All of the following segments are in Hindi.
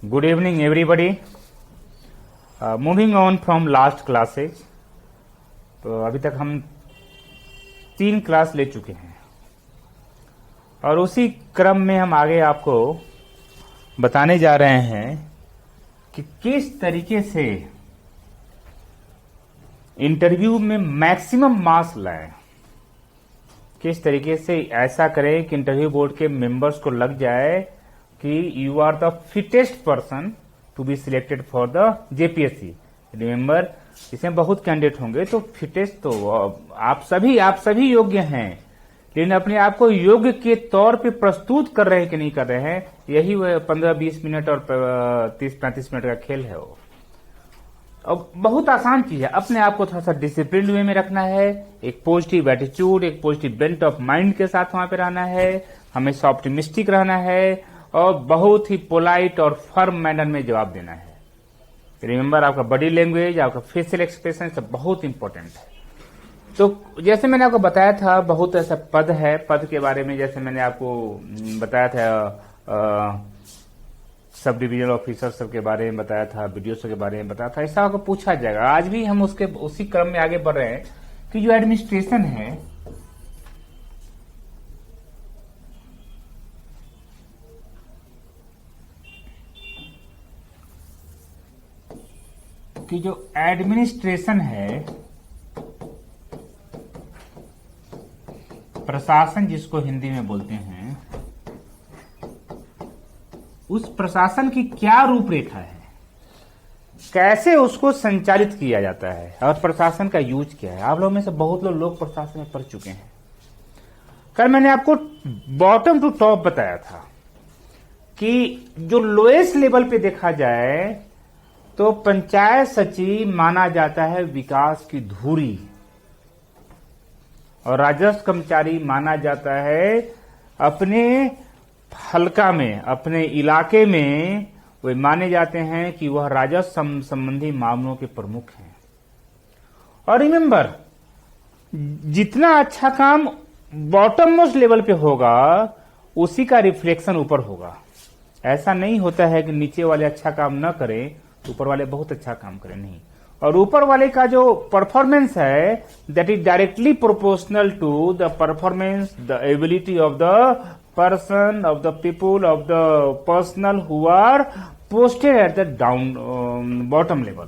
Good evening, everybody. Moving on from last classes. तो अभी तक हम 3 क्लास ले चुके हैं और उसी क्रम में हम आगे आपको बताने जा रहे हैं कि किस तरीके से इंटरव्यू में मैक्सिमम मार्क्स लाएं, किस तरीके से ऐसा करें कि इंटरव्यू बोर्ड के मेंबर्स को लग जाए कि you are the fittest person to be selected for the JPSC. Remember, इसमें बहुत कैंडिडेट होंगे तो फिटेस्ट तो आप सभी योग्य हैं, लेकिन अपने आप को योग्य के तौर पे प्रस्तुत कर रहे हैं कि नहीं कर रहे हैं, यही वह 15-20 मिनट और 30-35 मिनट का खेल है। वो अब बहुत आसान चीज है, अपने आप को थोड़ा सा डिसिप्लिन वे में रखना है, एक पॉजिटिव एटीट्यूड, एक पॉजिटिव बेंट ऑफ माइंड के साथ वहां पे रहना है, हमेशा ऑप्टिमिस्टिक रहना है और बहुत ही पोलाइट और फर्म मैनर में जवाब देना है। रिमेंबर, आपका बॉडी लैंग्वेज, आपका फेशियल एक्सप्रेशन सब बहुत इंपॉर्टेंट है। तो जैसे मैंने आपको बताया था, बहुत ऐसा पद है, पद के बारे में जैसे मैंने आपको बताया था, सब डिविजनल ऑफिसर सब के बारे में बताया था, बीडीओ के बारे में बताया था, ऐसा आपको पूछा जाएगा। आज भी हम उसी क्रम में आगे बढ़ रहे हैं कि जो एडमिनिस्ट्रेशन है, कि जो एडमिनिस्ट्रेशन है, प्रशासन जिसको हिंदी में बोलते हैं, उस प्रशासन की क्या रूपरेखा है, कैसे उसको संचालित किया जाता है और प्रशासन का यूज क्या है। आप लोगों में से बहुत लोग प्रशासन में पढ़ चुके हैं। कल मैंने आपको बॉटम टू टॉप बताया था कि जो लोएस्ट लेवल पे देखा जाए तो पंचायत सचिव माना जाता है विकास की धुरी और राजस्व कर्मचारी माना जाता है अपने हलका में, अपने इलाके में वे माने जाते हैं कि वह राजस्व संबंधी मामलों के प्रमुख हैं। और रिमेंबर, जितना अच्छा काम बॉटम मोस्ट लेवल पे होगा उसी का रिफ्लेक्शन ऊपर होगा। ऐसा नहीं होता है कि नीचे वाले अच्छा काम न करें तो ऊपर वाले बहुत अच्छा काम करें, नहीं। और ऊपर वाले का जो परफॉर्मेंस है that is directly proportional to the performance, the ability of the person, of the people, of the personnel who are posted at the bottom level।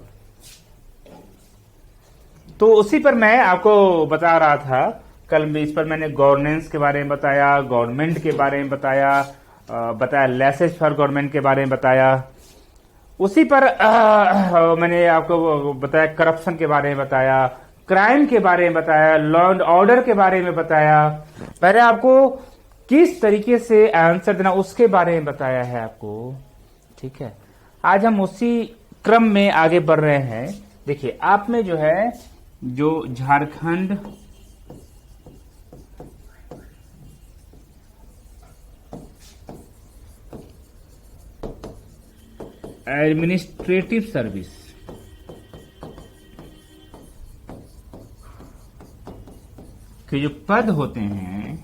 तो उसी पर मैं आपको बता रहा था कल में, इस पर मैंने गवर्नेंस के बारे में बताया, गवर्नमेंट के बारे में बताया लेसेज फॉर गवर्नमेंट के बारे में बताया। उसी पर मैंने आपको बताया करप्शन के बारे में बताया, क्राइम के बारे में बताया, लॉ एंड ऑर्डर के बारे में बताया। पहले आपको किस तरीके से आंसर देना उसके बारे में बताया है आपको, ठीक है। आज हम उसी क्रम में आगे बढ़ रहे हैं। देखिए, आप में जो है, जो झारखंड एडमिनिस्ट्रेटिव सर्विस के जो पद होते हैं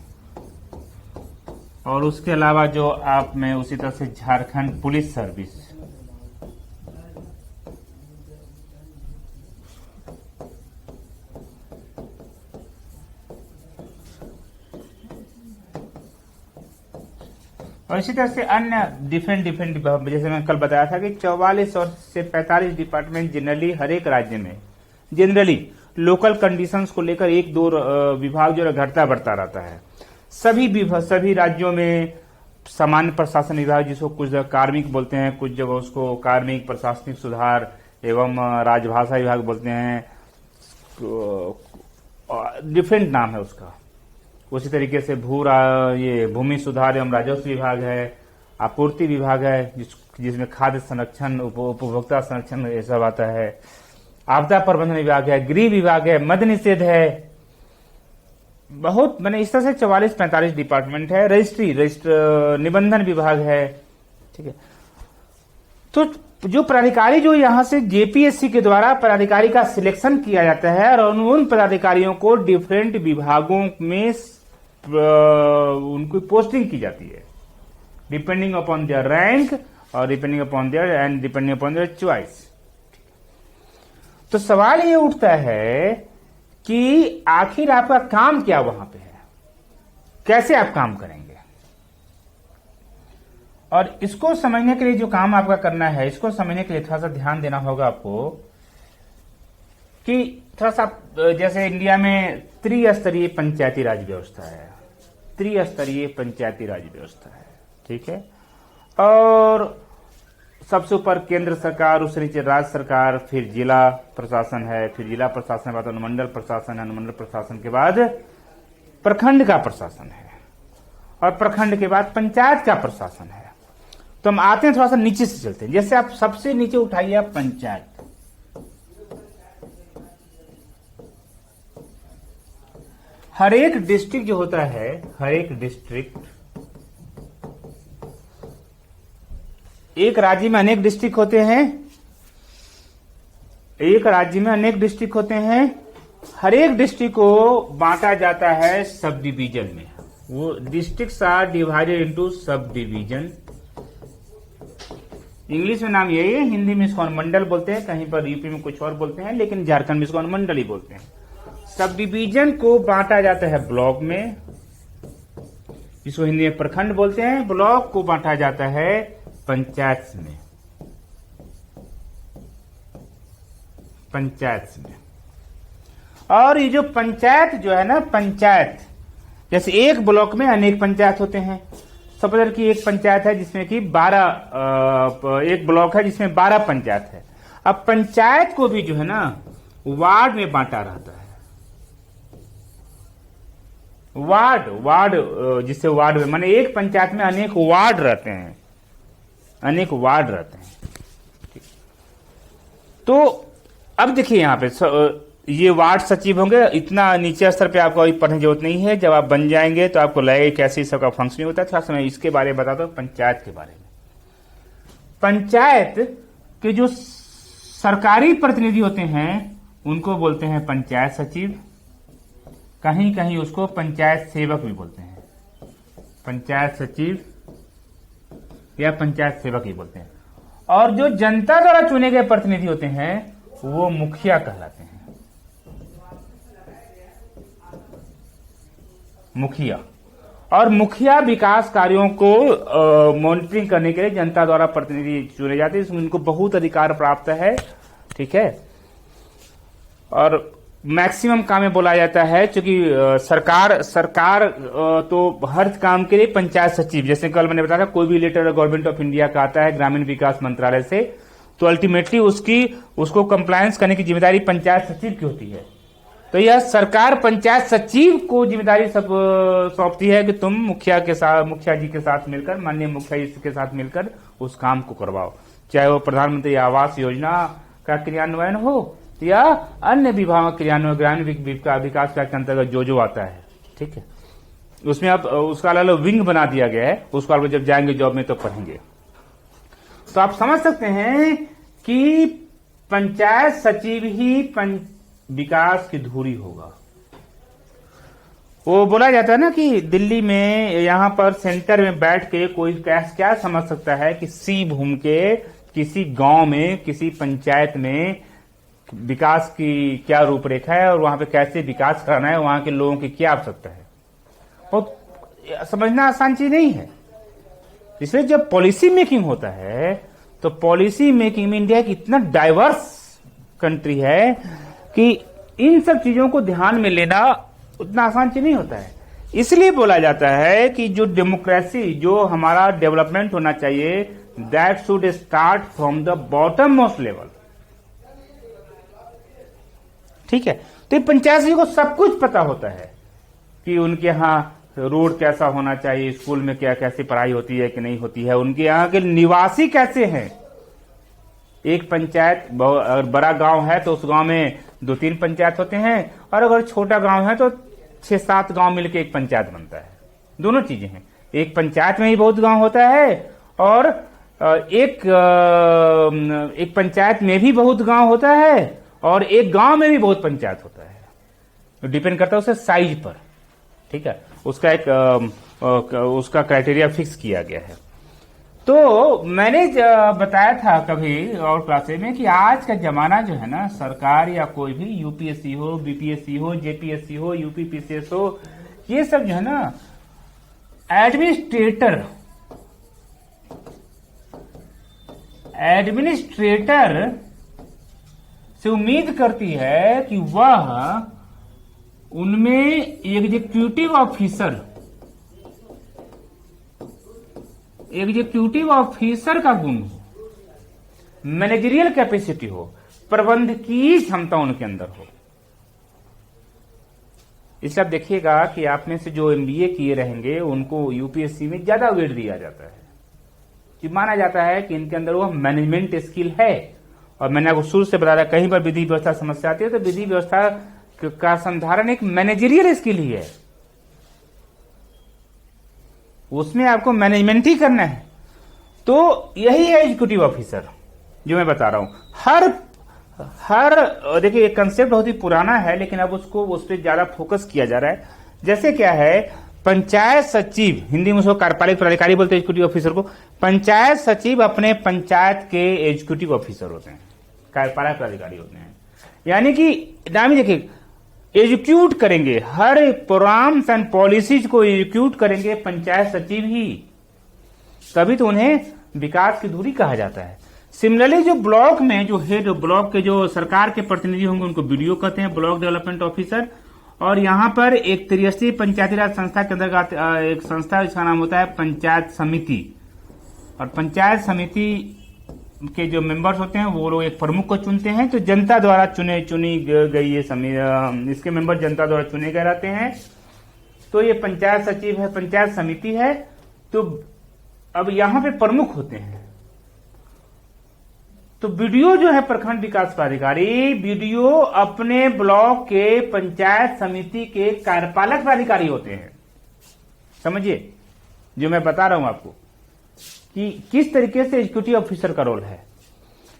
और उसके अलावा जो आप में उसी तरह से झारखंड पुलिस सर्विस, और इसी तरह से अन्य डिफरेंट जैसे मैं कल बताया था कि 44 और से 45 डिपार्टमेंट जनरली हर एक राज्य में जनरली लोकल कंडीशंस को लेकर 1-2 विभाग जो घटता बढ़ता रहता है। सभी राज्यों में सामान्य प्रशासन विभाग, जिसको कुछ जगह कार्मिक बोलते हैं, कुछ जगह उसको कार्मिक प्रशासनिक सुधार एवं राजभाषा विभाग बोलते हैं, डिफरेंट नाम है उसका। उसी तरीके से ये भूमि सुधार एवं राजस्व विभाग है, आपूर्ति विभाग है जिसमें खाद्य संरक्षण, उपभोक्ता संरक्षण ये सब आता है, आपदा प्रबंधन विभाग है, गृह विभाग है, मद्य निषेध है। बहुत मैंने इस तरह से 44-45 डिपार्टमेंट है। रजिस्टर निबंधन विभाग है, ठीक है। तो जो पदाधिकारी जो यहाँ से जेपीएससी के द्वारा पदाधिकारी का सिलेक्शन किया जाता है और उन पदाधिकारियों को डिफरेंट विभागों में उनको पोस्टिंग की जाती है डिपेंडिंग अपॉन देयर रैंक और डिपेंडिंग अपॉन देयर चॉइस। तो सवाल ये उठता है कि आखिर आपका काम क्या वहां पे है, कैसे आप काम करेंगे। और इसको समझने के लिए जो काम आपका करना है, इसको समझने के लिए थोड़ा सा ध्यान देना होगा आपको कि थोड़ा सा जैसे इंडिया में त्रिस्तरीय पंचायती राज व्यवस्था है, त्रिस्तरीय पंचायती राज व्यवस्था है, ठीक है। और सबसे ऊपर केंद्र सरकार, उससे नीचे राज्य सरकार, फिर जिला प्रशासन है, फिर जिला प्रशासन के बाद अनुमंडल प्रशासन है, अनुमंडल प्रशासन के बाद प्रखंड का प्रशासन है, और प्रखंड के बाद पंचायत का प्रशासन है। तो हम आते हैं थोड़ा सा नीचे से चलते हैं। जैसे आप सबसे नीचे उठाइए आप पंचायत। हर एक डिस्ट्रिक्ट जो होता है, हर एक डिस्ट्रिक्ट, एक राज्य में अनेक डिस्ट्रिक्ट होते हैं, एक राज्य में अनेक डिस्ट्रिक्ट होते हैं। हर एक डिस्ट्रिक्ट को बांटा जाता है सब डिवीजन में। वो districts are divided into sub division. English में नाम यही है, हिंदी में इसको अनुमंडल बोलते हैं, कहीं पर यूपी में कुछ और बोलते हैं, लेकिन झारखंड में इसको अनुमंडल ही बोलते हैं। सब डिवीजन को बांटा जाता है ब्लॉक में, जिसको हिंदी में प्रखंड बोलते हैं। ब्लॉक को बांटा जाता है पंचायत में, पंचायत में। और ये जो पंचायत जो है ना, पंचायत जैसे एक ब्लॉक में अनेक पंचायत होते हैं। सपोज की एक पंचायत है जिसमें कि 12, एक ब्लॉक है जिसमें 12 पंचायत है। अब पंचायत को भी जो है ना वार्ड में बांटा रहता है। वार्ड जिससे वार्ड में माने एक पंचायत में अनेक वार्ड रहते हैं, अनेक वार्ड रहते हैं। तो अब देखिए यहां पे ये वार्ड सचिव होंगे। इतना नीचे स्तर पे आपको अभी पढ़ने की जरूरत नहीं है। जब आप बन जाएंगे तो आपको लगेगा कैसे सबका फंक्शनिंग होता है। थोड़ा सा मैं इसके बारे में बताता हूं, पंचायत के बारे में। पंचायत के जो सरकारी प्रतिनिधि होते हैं उनको बोलते हैं पंचायत सचिव, कहीं कहीं उसको पंचायत सेवक भी बोलते हैं। पंचायत सचिव या पंचायत सेवक ही बोलते हैं। और जो जनता द्वारा चुने गए प्रतिनिधि होते हैं वो मुखिया कहलाते हैं। मुखिया। और मुखिया विकास कार्यों को मॉनिटरिंग करने के लिए जनता द्वारा प्रतिनिधि चुने जाते हैं। इसमें उनको बहुत अधिकार प्राप्त है, ठीक है। और मैक्सिमम काम में बोला जाता है क्योंकि सरकार तो हर काम के लिए पंचायत सचिव, जैसे कल मैंने बताया कोई भी लेटर गवर्नमेंट ऑफ इंडिया का आता है ग्रामीण विकास मंत्रालय से, तो अल्टीमेटली उसको कंप्लायंस करने की जिम्मेदारी पंचायत सचिव की होती है। तो यह सरकार पंचायत सचिव को जिम्मेदारी सब सौंपती है कि तुम मुखिया जी के साथ मिलकर, माननीय मुखिया जी के साथ मिलकर उस काम को करवाओ, चाहे वो प्रधानमंत्री आवास योजना का क्रियान्वयन हो या अन्य विभागों क्रियान्वयन, ग्रामीण विकास के अंतर्गत जो आता है, ठीक है। उसमें अब उसका अलग विंग बना दिया गया है, उसको आप जब जाएंगे जॉब में तो पढ़ेंगे। तो आप समझ सकते हैं कि पंचायत सचिव ही विकास की धुरी होगा। वो बोला जाता है ना कि दिल्ली में यहां पर सेंटर में बैठ के कोई क्या समझ सकता है कि सी भूमि के किसी गांव में, किसी पंचायत में विकास की क्या रूपरेखा है और वहां पे कैसे विकास कराना है, वहां के लोगों की क्या आवश्यकता है। बहुत समझना आसान चीज नहीं है। इसलिए जब पॉलिसी मेकिंग होता है तो पॉलिसी मेकिंग में इंडिया एक इतना डाइवर्स कंट्री है कि इन सब चीजों को ध्यान में लेना उतना आसान चीज नहीं होता है। इसलिए बोला जाता है कि जो डेमोक्रेसी, जो हमारा डेवलपमेंट होना चाहिए, that should start from the bottom most level, ठीक है। तो पंचायत जी को सब कुछ पता होता है कि उनके यहाँ रोड कैसा होना चाहिए, स्कूल में क्या कैसी पढ़ाई होती है कि नहीं होती है, उनके यहाँ के निवासी कैसे हैं। एक पंचायत अगर बड़ा गांव है तो उस गांव में 2-3 पंचायत होते हैं, और अगर छोटा गांव है तो 6-7 गांव मिलकर एक पंचायत बनता है। दोनों चीजें हैं, एक पंचायत में ही बहुत गांव होता है और एक पंचायत में भी बहुत गांव होता है और एक गांव में भी बहुत पंचायत होता है। तो डिपेंड करता है उसके साइज पर, ठीक है। उसका एक उसका क्राइटेरिया फिक्स किया गया है। तो मैंने बताया था कभी और क्लासे में कि आज का जमाना जो है ना, सरकार या कोई भी यूपीएससी हो, बीपीएससी हो, जेपीएससी हो, यूपीपीसीएस हो, ये सब जो है ना एडमिनिस्ट्रेटर से उम्मीद करती है कि वह उनमें एग्जीक्यूटिव ऑफिसर का गुण हो, मैनेजरियल कैपेसिटी हो, प्रबंधकीय क्षमता उनके अंदर हो। इसलिए आप देखिएगा कि आप में से जो एमबीए किए रहेंगे उनको यूपीएससी में ज्यादा वेट दिया जाता है, कि माना जाता है कि इनके अंदर वो मैनेजमेंट स्किल है। और मैंने आपको शुरू से बताया, कहीं पर विधि व्यवस्था समस्या आती है तो विधि व्यवस्था का संधारण एक मैनेजरियल स्किल ही है, उसमें आपको मैनेजमेंट ही करना है। तो यही है एग्जीक्यूटिव ऑफिसर जो मैं बता रहा हूं। हर देखिए, एक कंसेप्ट बहुत ही पुराना है, लेकिन अब उस पर ज्यादा फोकस किया जा रहा है। जैसे क्या है, पंचायत सचिव, हिंदी में उसको कार्यपालक प्राधिकारी बोलते हैं एग्जीक्यूटिव ऑफिसर को। पंचायत सचिव अपने पंचायत के एग्जीक्यूटिव ऑफिसर होते हैं, कार्यपालक प्राधिकारी होते हैं। यानी कि नाम ही देखिए, एग्जीक्यूट करेंगे, हर प्रोग्राम्स एंड पॉलिसीज को एग्जीक्यूट करेंगे पंचायत सचिव ही, तभी तो उन्हें विकास की धुरी कहा जाता है। सिमिलरली जो ब्लॉक में जो हेड, ब्लॉक के जो सरकार के प्रतिनिधि होंगे उनको बीडीओ कहते हैं, ब्लॉक डेवलपमेंट ऑफिसर। और यहां पर एक त्रिस्तरीय पंचायती राज संस्था के अंतर्गत एक संस्था, इसका नाम होता है पंचायत समिति। और पंचायत समिति के जो मेंबर्स होते हैं वो लोग एक प्रमुख को चुनते हैं, तो जनता द्वारा चुनी गई ये इसके मेंबर जनता द्वारा चुने गए रहते हैं। तो ये पंचायत सचिव है, पंचायत समिति है। तो अब यहां पे प्रमुख होते हैं। तो बीडीओ जो है प्रखंड विकास प्राधिकारी, बीडीओ अपने ब्लॉक के पंचायत समिति के कार्यपालक प्राधिकारी होते हैं। समझिए जो मैं बता रहा हूं आपको कि किस तरीके से एग्जीक्यूटिव ऑफिसर का रोल है।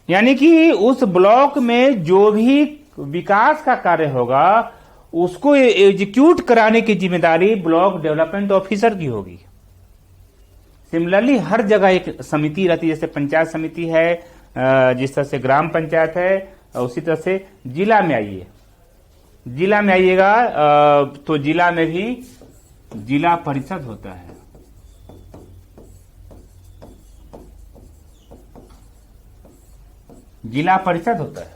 यानी कि उस ब्लॉक में जो भी विकास का कार्य होगा उसको एग्जीक्यूट कराने की जिम्मेदारी ब्लॉक डेवलपमेंट ऑफिसर की होगी। सिमिलरली हर जगह एक समिति रहती है, जैसे पंचायत समिति है, जिस तरह से ग्राम पंचायत है, उसी तरह से जिला में आइए, जिला में आइएगा तो जिला में भी जिला परिषद होता है। जिला परिषद होता है।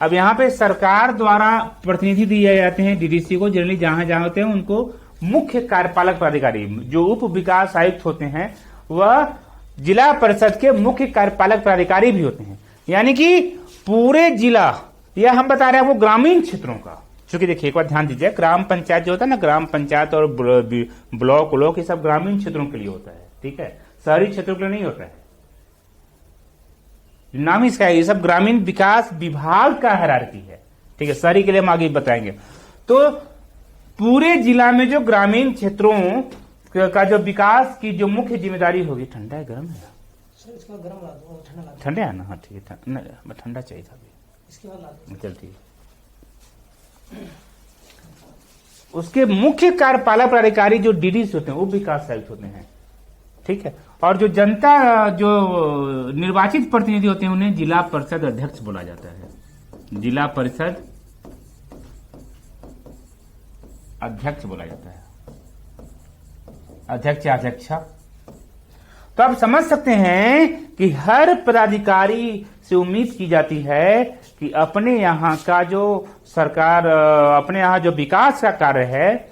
अब यहां पे सरकार द्वारा प्रतिनिधि दिए जाते हैं डीडीसी को, जनरली जहां जहां होते हैं उनको मुख्य कार्यपालक प्राधिकारी, जो उप विकास आयुक्त होते हैं वह जिला परिषद के मुख्य कार्यपालक प्राधिकारी भी होते हैं। यानी कि पूरे जिला, यह हम बता रहे हैं वो ग्रामीण क्षेत्रों का, क्योंकि देखिए एक बार ध्यान दीजिए, ग्राम पंचायत जो होता है ना, ग्राम पंचायत और ब्लॉक ये सब ग्रामीण क्षेत्रों के लिए होता है, ठीक है, शहरी क्षेत्रों के लिए नहीं होता है। नाम इसका है, ये सब ग्रामीण विकास विभाग का हायरार्की है, ठीक है, शहरी के लिए हम आगे बताएंगे। तो पूरे जिला में जो ग्रामीण क्षेत्रों का जो विकास की जो मुख्य जिम्मेदारी होगी, ठंडा है गर्म है सर, इसका गर्म ला दो, ठंडा है ना, हाँ ठीक है, ठंडा चाहिए था इसके बाद ला दो, चल ठीक। उसके मुख्य कार्यपालक प्राधिकारी जो डीडीसी होते हैं वो विकास आयुक्त होते हैं, ठीक है। और जो जनता, जो निर्वाचित प्रतिनिधि होते हैं उन्हें जिला परिषद अध्यक्ष बोला जाता है, जिला परिषद अध्यक्ष बोला जाता है, अध्यक्ष या अध्यक्षा। तो आप समझ सकते हैं कि हर पदाधिकारी से उम्मीद की जाती है कि अपने यहां का जो सरकार, अपने यहां जो विकास का कार्य है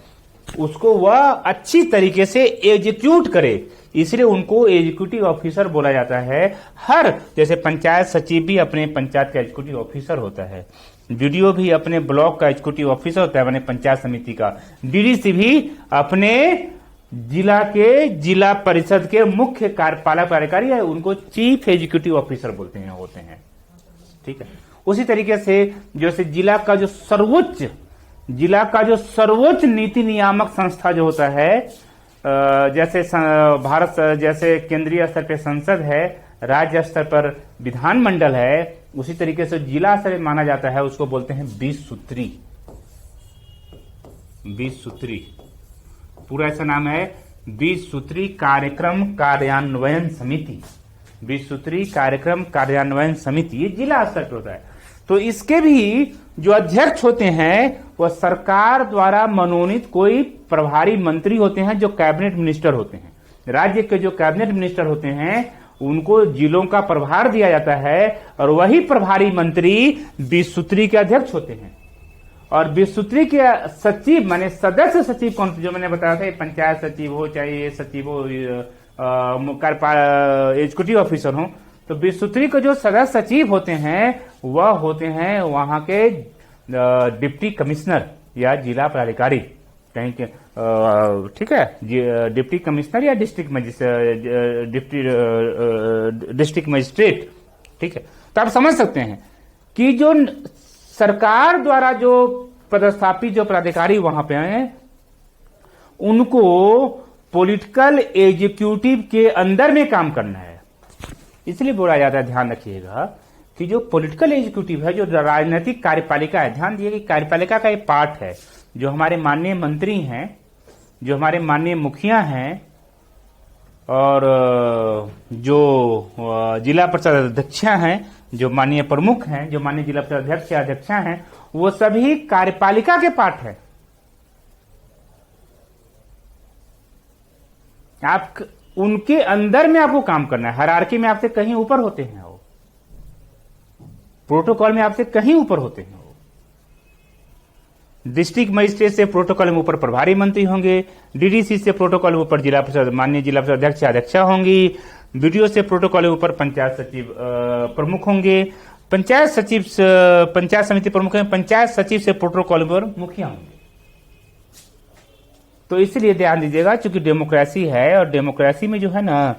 उसको वह अच्छी तरीके से एग्जीक्यूट करे, इसलिए उनको एग्जीक्यूटिव ऑफिसर बोला जाता है। हर, जैसे पंचायत सचिव भी अपने पंचायत का एग्जीक्यूटिव ऑफिसर होता है, बीडीओ भी अपने ब्लॉक का एग्जीक्यूटिव ऑफिसर होता है, अपने पंचायत समिति का, डीडीसी भी अपने जिला के जिला परिषद के मुख्य कार्यपालक प्राधिकारी है, उनको चीफ एग्जीक्यूटिव ऑफिसर बोलते हैं, होते हैं, ठीक है। उसी तरीके से जैसे जिला का जो सर्वोच्च नीति नियामक संस्था जो होता है, जैसे भारत, जैसे केंद्रीय स्तर पर संसद है, राज्य स्तर पर विधानमंडल है, उसी तरीके से जिला स्तर माना जाता है, उसको बोलते हैं 20 सूत्री। पूरा ऐसा नाम है 20 सूत्री कार्यक्रम कार्यान्वयन समिति, 20 सूत्री कार्यक्रम कार्यान्वयन समिति, ये जिला स्तर पर होता है। तो इसके भी जो अध्यक्ष होते हैं वह सरकार द्वारा मनोनीत कोई प्रभारी मंत्री होते हैं जो कैबिनेट मिनिस्टर होते हैं। राज्य के जो कैबिनेट मिनिस्टर होते हैं उनको जिलों का प्रभार दिया जाता है और वही प्रभारी मंत्री 20 सूत्री के अध्यक्ष होते हैं। और 20 सूत्री के सचिव माने सदस्य सचिव कौन, जो मैंने बताया था, पंचायत सचिव हो चाहे सचिव हो, एग्जीक्यूटिव ऑफिसर हो, तो 20 सूत्री के जो सदस्य सचिव होते हैं वह होते हैं वहां के डिप्टी कमिश्नर या जिला पदाधिकारी कहीं के, ठीक है, डिप्टी कमिश्नर या डिस्ट्रिक्ट मजिस्ट्रेट, ठीक है। तो आप समझ सकते हैं कि जो सरकार द्वारा जो पदस्थापित जो पदाधिकारी वहां पे हैं उनको पॉलिटिकल एग्जीक्यूटिव के अंदर में काम करना है। इसलिए बोला जाता है, ध्यान रखिएगा कि जो पॉलिटिकल एग्जीक्यूटिव है, जो राजनीतिक कार्यपालिका है, ध्यान दिए कि कार्यपालिका का एक पार्ट है, जो हमारे माननीय मंत्री हैं, जो हमारे माननीय मुखिया हैं और जो जिला परिषद अध्यक्ष हैं, जो माननीय प्रमुख हैं, जो माननीय जिला परिषद अध्यक्ष या अध्यक्षा हैं, वो सभी कार्यपालिका के पार्ट है। आप उनके अंदर में आपको काम करना है। हायरार्की में आपसे कहीं ऊपर होते हैं वो, प्रोटोकॉल में आपसे कहीं ऊपर होते हैं वो। डिस्ट्रिक्ट मजिस्ट्रेट से प्रोटोकॉल में ऊपर प्रभारी मंत्री होंगे, डीडीसी से प्रोटोकॉल में ऊपर जिला परिषद माननीय जिला परिषद अध्यक्ष या अध्यक्षा होंगी, बीडीओ से प्रोटोकॉल में ऊपर पंचायत सचिव प्रमुख होंगे, पंचायत सचिव पंचायत समिति प्रमुख हैं, पंचायत सचिव से प्रोटोकॉल में ऊपर मुखिया होंगे। तो इसलिए ध्यान दीजिएगा, चूंकि डेमोक्रेसी है और डेमोक्रेसी में जो है ना,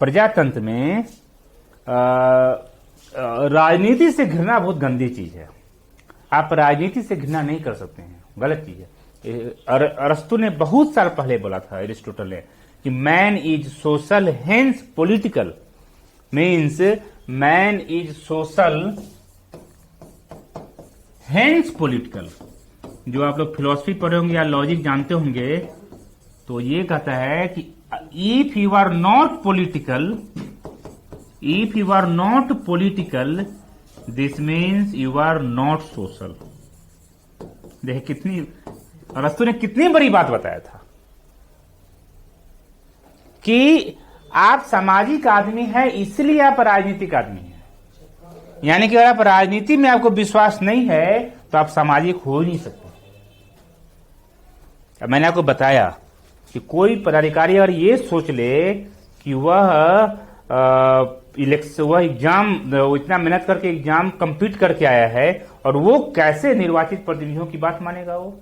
प्रजातंत्र में राजनीति से घृणा बहुत गंदी चीज है। आप राजनीति से घृणा नहीं कर सकते हैं, गलत चीज है। अरस्तु ने बहुत साल पहले बोला था, एरिस्टोटल ने, कि man is social hence political, means man is social hence political. जो आप लोग फिलॉसफी पढ़े होंगे या लॉजिक जानते होंगे तो ये कहता है कि if you are not political, if you are not political this means you are not social. देखिए कितनी, अरस्तु ने कितनी बड़ी बात बताया था कि आप सामाजिक आदमी हैं इसलिए आप राजनीतिक आदमी हैं। यानी कि अगर आप राजनीति में आपको विश्वास नहीं है तो आप सामाजिक हो ही नहीं सकते। अब मैंने आपको बताया कि कोई पदाधिकारी अगर ये सोच ले कि वह एग्जाम, इतना मेहनत करके एग्जाम कंप्लीट करके आया है और वो कैसे निर्वाचित प्रतिनिधियों की बात मानेगा वो।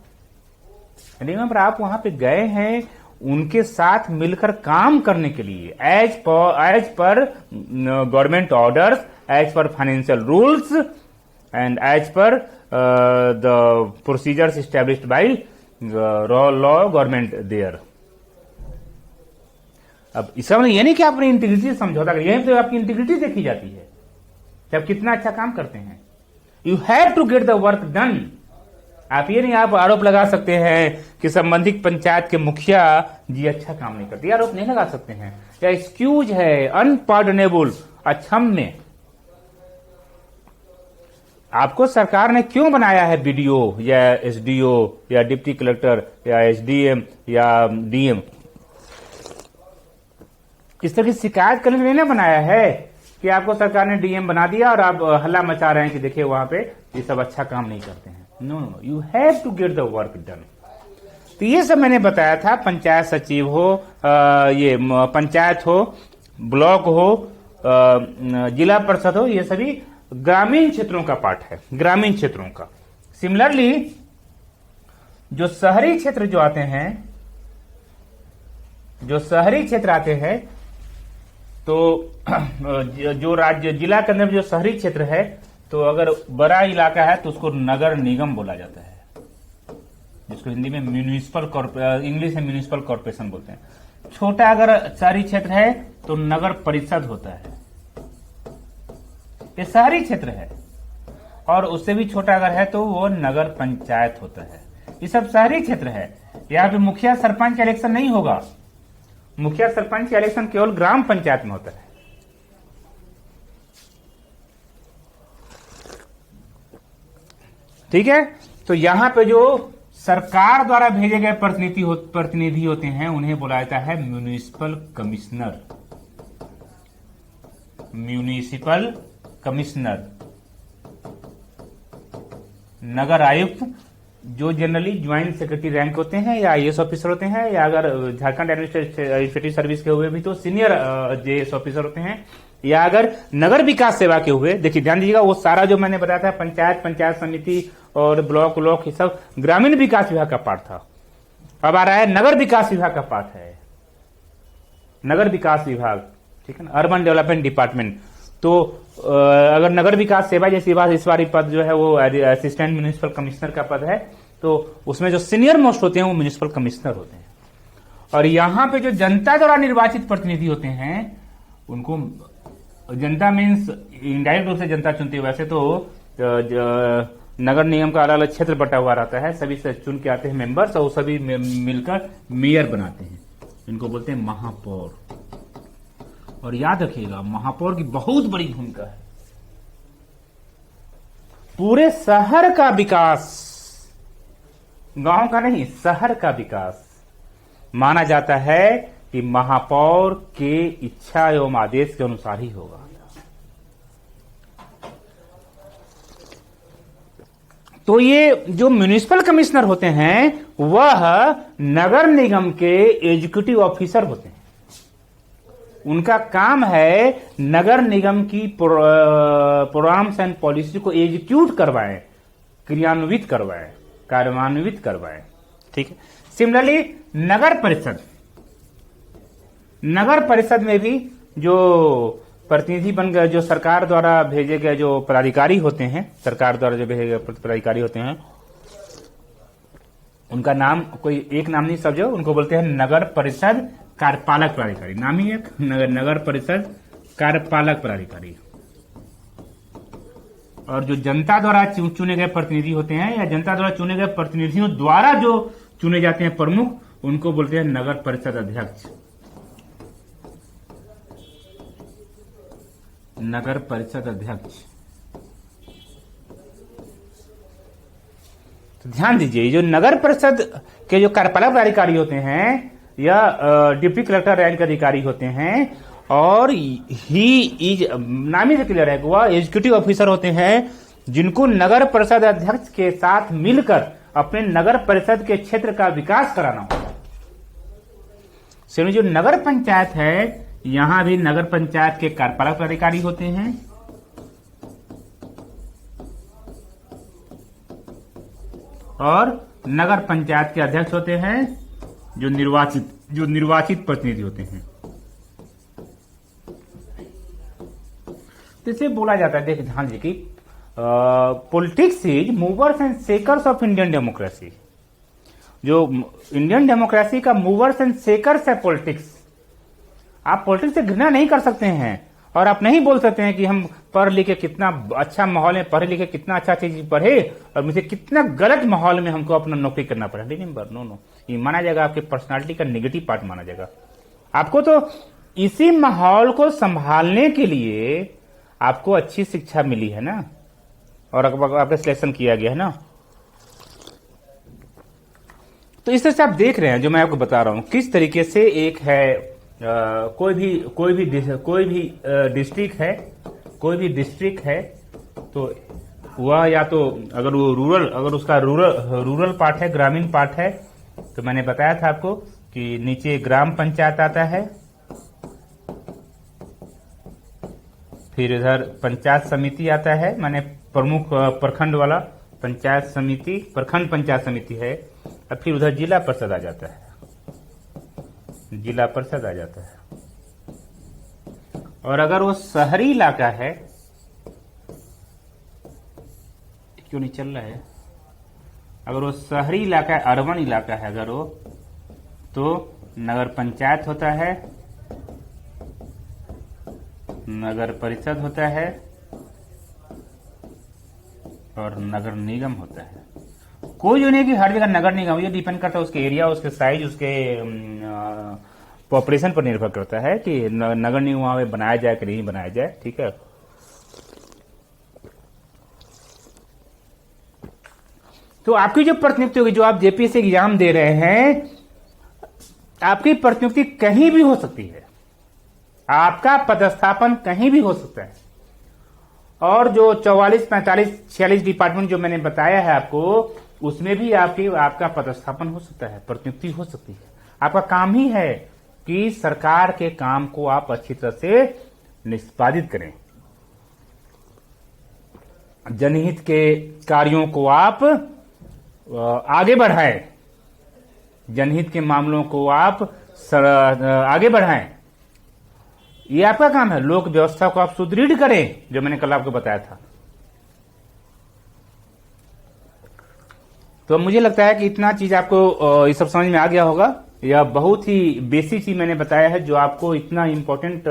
रिमेंबर, आप वहां पे गए हैं उनके साथ मिलकर काम करने के लिए, as per government orders, as per financial rules and as per the procedures established by law government there. अब इसका मतलब ये नहीं कि आप अपनी इंटीग्रिटी से समझौता करिए, यहीं तो आपकी इंटीग्रिटी देखी जाती है कि आप कितना अच्छा काम करते हैं। You have to get the work done. आप ये नहीं आप आरोप लगा सकते हैं कि संबंधित पंचायत के मुखिया जी अच्छा काम नहीं करते, आरोप नहीं लगा सकते हैं, या एक्सक्यूज है, अनपार्डनेबल, अक्षम्य। आपको सरकार ने क्यों बनाया है बीडीओ या एसडीओ या डिप्टी कलेक्टर या एसडीएम या डीएम? इस तरह की शिकायत करने के लिए नहीं बनाया है कि आपको सरकार ने डीएम बना दिया और आप हल्ला मचा रहे हैं कि देखिए वहां पे ये सब अच्छा काम नहीं करते हैं। No no, you have to get the work done. तो ये सब मैंने बताया था, पंचायत सचिव हो, ये पंचायत हो, ब्लॉक हो, जिला परिषद हो, ये सभी ग्रामीण क्षेत्रों का पार्ट है, ग्रामीण क्षेत्रों का। सिमिलरली जो शहरी क्षेत्र जो आते हैं, जो शहरी क्षेत्र आते हैं, तो जो राज्य जिला के अंदर जो शहरी क्षेत्र है, तो अगर बड़ा इलाका है तो उसको नगर निगम बोला जाता है, जिसको हिंदी में म्यूनिसिपल, इंग्लिश में म्यूनिसिपल कॉर्पोरेशन बोलते हैं। छोटा अगर शहरी क्षेत्र है तो नगर परिषद होता है, ये शहरी क्षेत्र है। और उससे भी छोटा अगर है तो वो नगर पंचायत होता है। ये सब शहरी क्षेत्र है। यहाँ पे मुखिया सरपंच का इलेक्शन नहीं होगा। मुखिया सरपंच का इलेक्शन केवल ग्राम पंचायत में होता है। ठीक है, तो यहां पे जो सरकार द्वारा भेजे गए प्रतिनिधि होते हैं उन्हें बुलाया जाता है म्युनिसिपल कमिश्नर। Municipal commissioner. नगर आयुक्त जो जनरली ज्वाइंट सेक्रेटरी रैंक होते हैं या आईएएस ऑफिसर होते हैं, या अगर झारखंड एडमिनिस्ट्रेटिव सर्विस के हुए भी तो सीनियर जेएस ऑफिसर होते हैं, या अगर नगर विकास सेवा के हुए, देखिए ध्यान दीजिएगा, वो सारा जो मैंने बताया था पंचायत, पंचायत समिति और ब्लॉक ये सब ग्रामीण विकास विभाग का पार्ट था। अब आ रहा है नगर विकास विभाग का पार्ट है, नगर विकास विभाग, ठीक है ना, अर्बन डेवलपमेंट डिपार्टमेंट। तो अगर नगर विकास सेवा जैसी बात, इस बार पद जो है वो असिस्टेंट म्युनिसिपल कमिश्नर का पद है, तो उसमें जो सीनियर मोस्ट होते हैं वो म्युनिसिपल कमिश्नर होते हैं। और यहां पे जो जनता द्वारा निर्वाचित प्रतिनिधि होते हैं उनको, जनता मीन्स इनडायरेक्ट रूप से जनता चुनती है, वैसे तो नगर निगम का अलग अलग क्षेत्र बटा हुआ रहता है, सभी से चुन के आते हैं मेंबर्स और सभी मिलकर मेयर बनाते हैं, इनको बोलते हैं महापौर। और याद रखिएगा महापौर की बहुत बड़ी भूमिका है। पूरे शहर का विकास, गांव का नहीं, शहर का विकास माना जाता है कि महापौर के इच्छा एवं आदेश के अनुसार ही होगा। तो ये जो म्युनिसिपल कमिश्नर होते हैं वह नगर निगम के एग्जीक्यूटिव ऑफिसर होते हैं। उनका काम है नगर निगम की प्रोग्राम्स एंड पॉलिसी को एग्जीक्यूट करवाएं, क्रियान्वित करवाएं, कार्यान्वित करवाएं। ठीक है। सिमिलरली नगर परिषद, नगर परिषद में भी जो प्रतिनिधि बन गए, जो सरकार द्वारा भेजे गए जो पदाधिकारी होते हैं, सरकार द्वारा जो भेजे गए पदाधिकारी होते हैं, उनका नाम कोई एक नाम नहीं समझो, उनको बोलते हैं नगर परिषद कार्यपालक पदाधिकारी। नाम ही एक नगर परिषद कार्यपालक पदाधिकारी। और जो जनता द्वारा चुने गए प्रतिनिधि होते हैं या जनता द्वारा चुने गए प्रतिनिधियों द्वारा जो चुने जाते हैं प्रमुख, उनको बोलते हैं नगर परिषद अध्यक्ष। नगर परिषद अध्यक्ष। तो ध्यान दीजिए, जो नगर परिषद के जो कार्यपालक पदाधिकारी होते हैं या डिप्टी कलेक्टर रैंक अधिकारी होते हैं, और ही इज नामी से क्लियर है कि वह एग्जीक्यूटिव ऑफिसर होते हैं जिनको नगर परिषद अध्यक्ष के साथ मिलकर अपने नगर परिषद के क्षेत्र का विकास कराना होगा। जो नगर पंचायत है, यहां भी नगर पंचायत के कार्यपालक पदाधिकारी होते हैं और नगर पंचायत के अध्यक्ष होते हैं जो निर्वाचित प्रतिनिधि होते हैं। तो इसे बोला जाता है, देखिए ध्यान दीजिए कि politics is movers and shakers of Indian democracy. जो इंडियन डेमोक्रेसी का मूवर्स एंड शेकर्स है पॉलिटिक्स। आप पॉलिटिक्स से घृणा नहीं कर सकते हैं और आप नहीं बोल सकते हैं कि हम पढ़ लिखे कितना अच्छा माहौल में पढ़े लिखे कितना अच्छा चीज पढ़े और मुझे कितना गलत माहौल में हमको अपना नौकरी करना पड़ा। रिमेंबर, नो, ये माना जाएगा आपके पर्सनालिटी का नेगेटिव पार्ट माना जाएगा। आपको तो इसी माहौल को संभालने के लिए आपको अच्छी शिक्षा मिली है ना, और आपका सिलेक्शन किया गया है ना। तो इस तरह से आप देख रहे हैं, जो मैं आपको बता रहा हूं किस तरीके से एक है कोई भी डिस्ट्रिक्ट है, तो वह या तो अगर उसका रूरल पार्ट है, ग्रामीण पार्ट है, तो मैंने बताया था आपको कि नीचे ग्राम पंचायत आता है, फिर इधर पंचायत समिति आता है, माने प्रमुख प्रखंड वाला पंचायत समिति, प्रखंड पंचायत समिति है, और फिर उधर जिला परिषद आ जाता है, जिला परिषद आ जाता है। और अगर वो शहरी इलाका है, क्यों नहीं चल रहा है, अगर वो शहरी इलाका है, अर्बन इलाका है अगर वो, तो नगर पंचायत होता है, नगर परिषद होता है और नगर निगम होता है। कोई जो नहीं कि हर जगह नगर निगम, ये डिपेंड करता है उसके एरिया, उसके साइज, उसके पॉपुलेशन पर निर्भर करता है कि नगर निगम वहां पे बनाया जाए कि नहीं बनाया जाए। ठीक है, तो आपकी जो प्रतिनियुक्ति होगी, जो आप जेपीएससी एग्जाम दे रहे हैं, आपकी प्रतिनियुक्ति कहीं भी हो सकती है, आपका पदस्थापन कहीं भी हो सकता है। और जो 44, 45, 46 डिपार्टमेंट जो मैंने बताया है आपको, उसमें भी आपका पदस्थापन हो सकता है, प्रतिनियुक्ति हो सकती है। आपका काम ही है कि सरकार के काम को आप अच्छी तरह से निष्पादित करें, जनहित के कार्यों को आप आगे बढ़ाएं, जनहित के मामलों को आप आगे बढ़ाएं। ये आपका काम है। लोक व्यवस्था को आप सुदृढ़ करें, जो मैंने कल आपको बताया था। तो मुझे लगता है कि इतना चीज आपको ये सब समझ में आ गया होगा। यह बहुत ही बेसिक चीज मैंने बताया है, जो आपको इतना इंपॉर्टेंट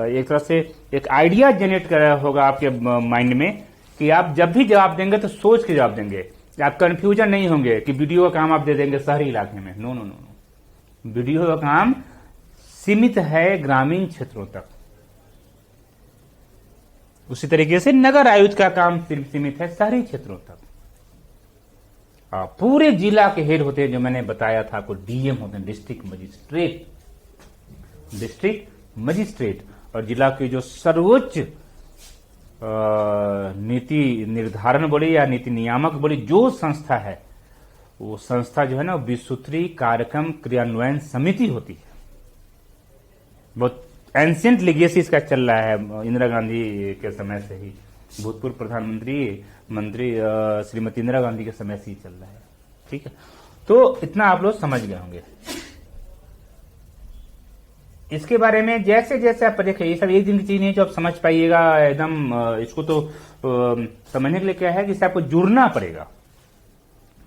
एक तरह से एक आइडिया जनरेट कर होगा आपके माइंड में कि आप जब भी जवाब देंगे तो सोच के जवाब देंगे। आप कंफ्यूजन नहीं होंगे कि वीडियो का काम आप दे देंगे शहरी इलाके में। नो नो नो, वीडियो का काम सीमित है ग्रामीण क्षेत्रों तक। उसी तरीके से नगर आयुक्त का काम सीमित है शहरी क्षेत्रों तक। पूरे जिला के हेड होते हैं, जो मैंने बताया था आपको, डीएम होते हैं, डिस्ट्रिक्ट मजिस्ट्रेट। और जिला के जो सर्वोच्च नीति निर्धारण बोले या नीति नियामक बोले जो संस्था है, वो संस्था जो है ना, विस्तृत कार्यक्रम क्रियान्वयन समिति होती है। बहुत एंशिएंट लीगेसी इसका चल रहा है, इंदिरा गांधी के समय से ही, भूतपूर्व प्रधानमंत्री श्रीमती इंदिरा गांधी के समय से ही चल रहा है। ठीक है, तो इतना आप लोग समझ गए होंगे। इसके बारे में जैसे जैसे आप देखिए, ये सब एक दिन की चीज नहीं जो आप समझ पाइएगा एकदम। इसको तो समझने के लिए क्या है कि इससे आपको जुड़ना पड़ेगा।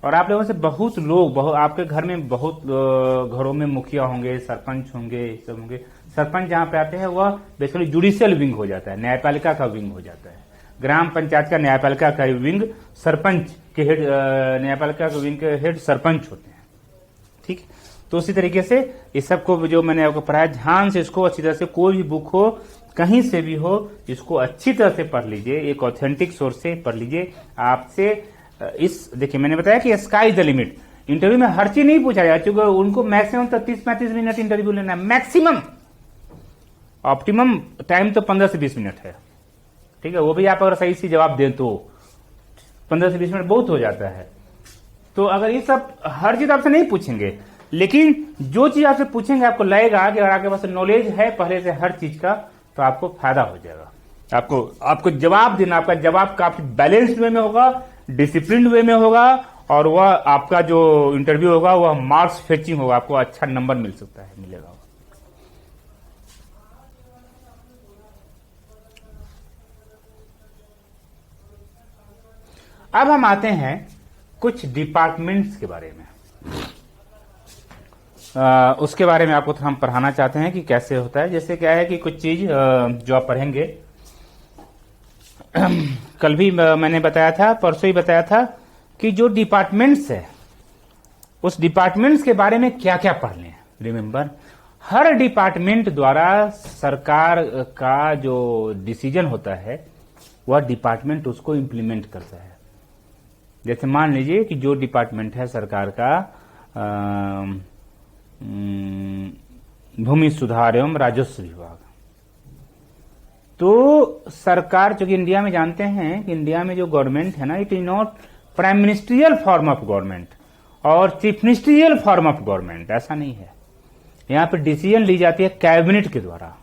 और आप लोगों से बहुत लोग आपके घर में बहुत घरों में मुखिया होंगे, सरपंच होंगे, सब होंगे। सरपंच जहां पे आते हैं वह बेसिकली जुडिशियल विंग हो जाता है, न्यायपालिका का विंग हो जाता है। ग्राम पंचायत का न्यायपालिका का विंग सरपंच के हेड, न्यायपालिका के विंग के हेड सरपंच होते हैं। ठीक है, तो उसी तरीके से इस सबको जो मैंने आपको पढ़ाया, ध्यान से इसको अच्छी तरह से, कोई भी बुक हो कहीं से भी हो, इसको अच्छी तरह से पढ़ लीजिए, एक ऑथेंटिक सोर्स से पढ़ लीजिए। आपसे इस देखिए, मैंने बताया कि स्काई द लिमिट। इंटरव्यू में हर चीज नहीं पूछा जाए, क्योंकि उनको मैक्सिमम तो 30-35 मिनट इंटरव्यू लेना है, मैक्सिमम। ऑप्टिमम टाइम तो 15 से 20 मिनट है। ठीक है, वो भी आप अगर सही से जवाब दें तो 15 से 20 मिनट बहुत हो जाता है। तो अगर ये सब हर चीज आपसे नहीं पूछेंगे, लेकिन जो चीज आपसे पूछेंगे आपको लगेगा कि अगर आपके पास नॉलेज है पहले से हर चीज का, तो आपको फायदा हो जाएगा। आपको जवाब देना, आपका जवाब काफी बैलेंस्ड वे में होगा, डिसिप्लिन वे में होगा, और वह आपका जो इंटरव्यू होगा वह मार्क्स फेचिंग होगा, आपको अच्छा नंबर मिल सकता है, मिलेगा। अब हम आते हैं कुछ डिपार्टमेंट्स के बारे में। उसके बारे में आपको हम पढ़ाना चाहते हैं कि कैसे होता है। जैसे क्या है कि कुछ चीज जो आप पढ़ेंगे, कल भी मैंने बताया था, परसों ही बताया था कि जो डिपार्टमेंट्स है, उस डिपार्टमेंट्स के बारे में क्या क्या पढ़ने हैं। रिमेंबर, हर डिपार्टमेंट द्वारा सरकार का जो डिसीजन होता है, वह डिपार्टमेंट उसको इंप्लीमेंट करता है। जैसे मान लीजिए कि जो डिपार्टमेंट है सरकार का भूमि सुधार एवं राजस्व विभाग, तो सरकार, चूंकि इंडिया में जानते हैं कि इंडिया में जो गवर्नमेंट है ना, it is not prime ministerial form of government और chief ministerial form of government, ऐसा नहीं है। यहाँ पे डिसीजन ली जाती है कैबिनेट के द्वारा।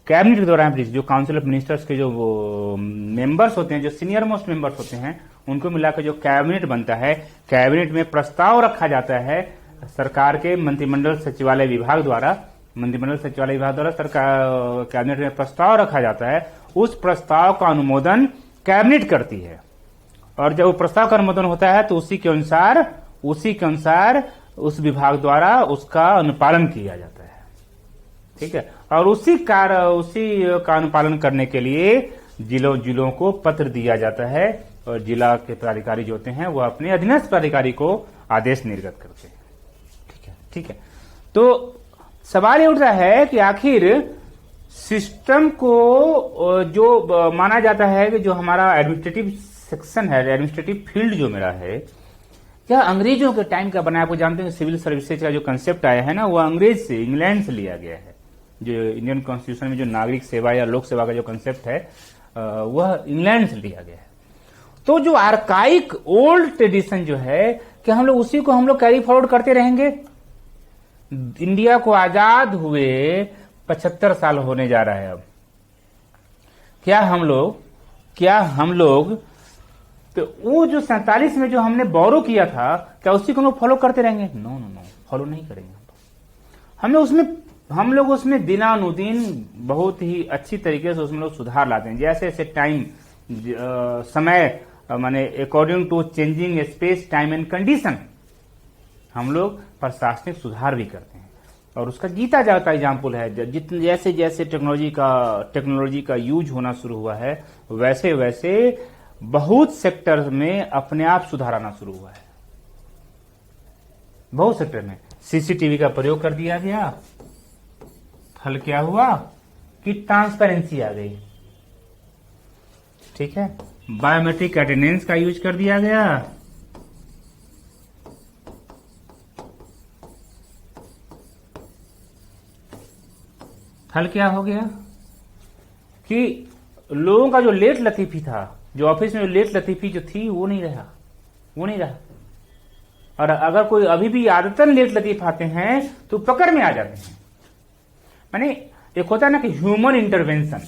कैबिनेट के द्वारा जो काउंसिल ऑफ मिनिस्टर्स के जो मेंबर्स होते हैं, जो सीनियर मोस्ट मेंबर्स होते हैं, उनको मिलाकर जो कैबिनेट बनता है, कैबिनेट में प्रस्ताव रखा जाता है सरकार के मंत्रिमंडल सचिवालय विभाग द्वारा। मंत्रिमंडल सचिवालय विभाग द्वारा सरकार कैबिनेट में प्रस्ताव रखा जाता है। उस प्रस्ताव का अनुमोदन कैबिनेट करती है, और जब वो प्रस्ताव का अनुमोदन होता है तो उसी के अनुसार उस विभाग द्वारा उसका अनुपालन किया जाता है। ठीक है, और उसी का अनुपालन करने के लिए जिलों को पत्र दिया जाता है जिला के पदाधिकारी जो होते हैं वह अपने अधीनस्थ पदाधिकारी को आदेश निर्गत करते हैं। ठीक है, ठीक है। तो सवाल ये उठता है कि आखिर सिस्टम को जो माना जाता है कि जो हमारा एडमिनिस्ट्रेटिव सेक्शन है, एडमिनिस्ट्रेटिव फील्ड जो मेरा है, क्या अंग्रेजों के टाइम का बना है। आपको जानते हैं सिविल सर्विसेज का जो कंसेप्ट आया है ना, वो अंग्रेज से, इंग्लैंड से लिया गया है। जो इंडियन कॉन्स्टिट्यूशन में जो नागरिक सेवा या लोक सेवा का जो कंसेप्ट है वह इंग्लैंड से लिया गया है। तो जो आर्काइक ओल्ड ट्रेडिशन जो है, कि हम लोग उसी को हम लोग कैरी फॉरवर्ड करते रहेंगे। इंडिया को आजाद हुए 75 साल होने जा रहा है अब। क्या हम लोग तो वो जो 47 में जो हमने बोरो किया था, क्या उसी को हम लोग फॉलो करते रहेंगे? नो, फॉलो नहीं करेंगे। हम लोग उसमें दिनानुदिन बहुत ही अच्छी तरीके से उसमें लोग सुधार लाते हैं। जैसे जैसे टाइम समय माने according to changing space time and condition हम लोग प्रशासनिक सुधार भी करते हैं। और उसका जीता जाता एग्जाम्पल है, जैसे जैसे टेक्नोलॉजी का यूज होना शुरू हुआ है, वैसे वैसे बहुत सेक्टर में अपने आप सुधार आना शुरू हुआ है। बहुत सेक्टर में सीसीटीवी का प्रयोग कर दिया गया, फल क्या हुआ कि ट्रांसपेरेंसी आ गई। ठीक है, बायोमेट्रिक अटेंडेंस का यूज कर दिया गया, फल क्या हो गया कि लोगों का जो लेट लतीफी था, जो ऑफिस में लेट लतीफी जो थी वो नहीं रहा। और अगर कोई अभी भी आदतन लेट लतीफ आते हैं तो पकड़ में आ जाते हैं। माने एक होता है ना कि ह्यूमन इंटरवेंशन।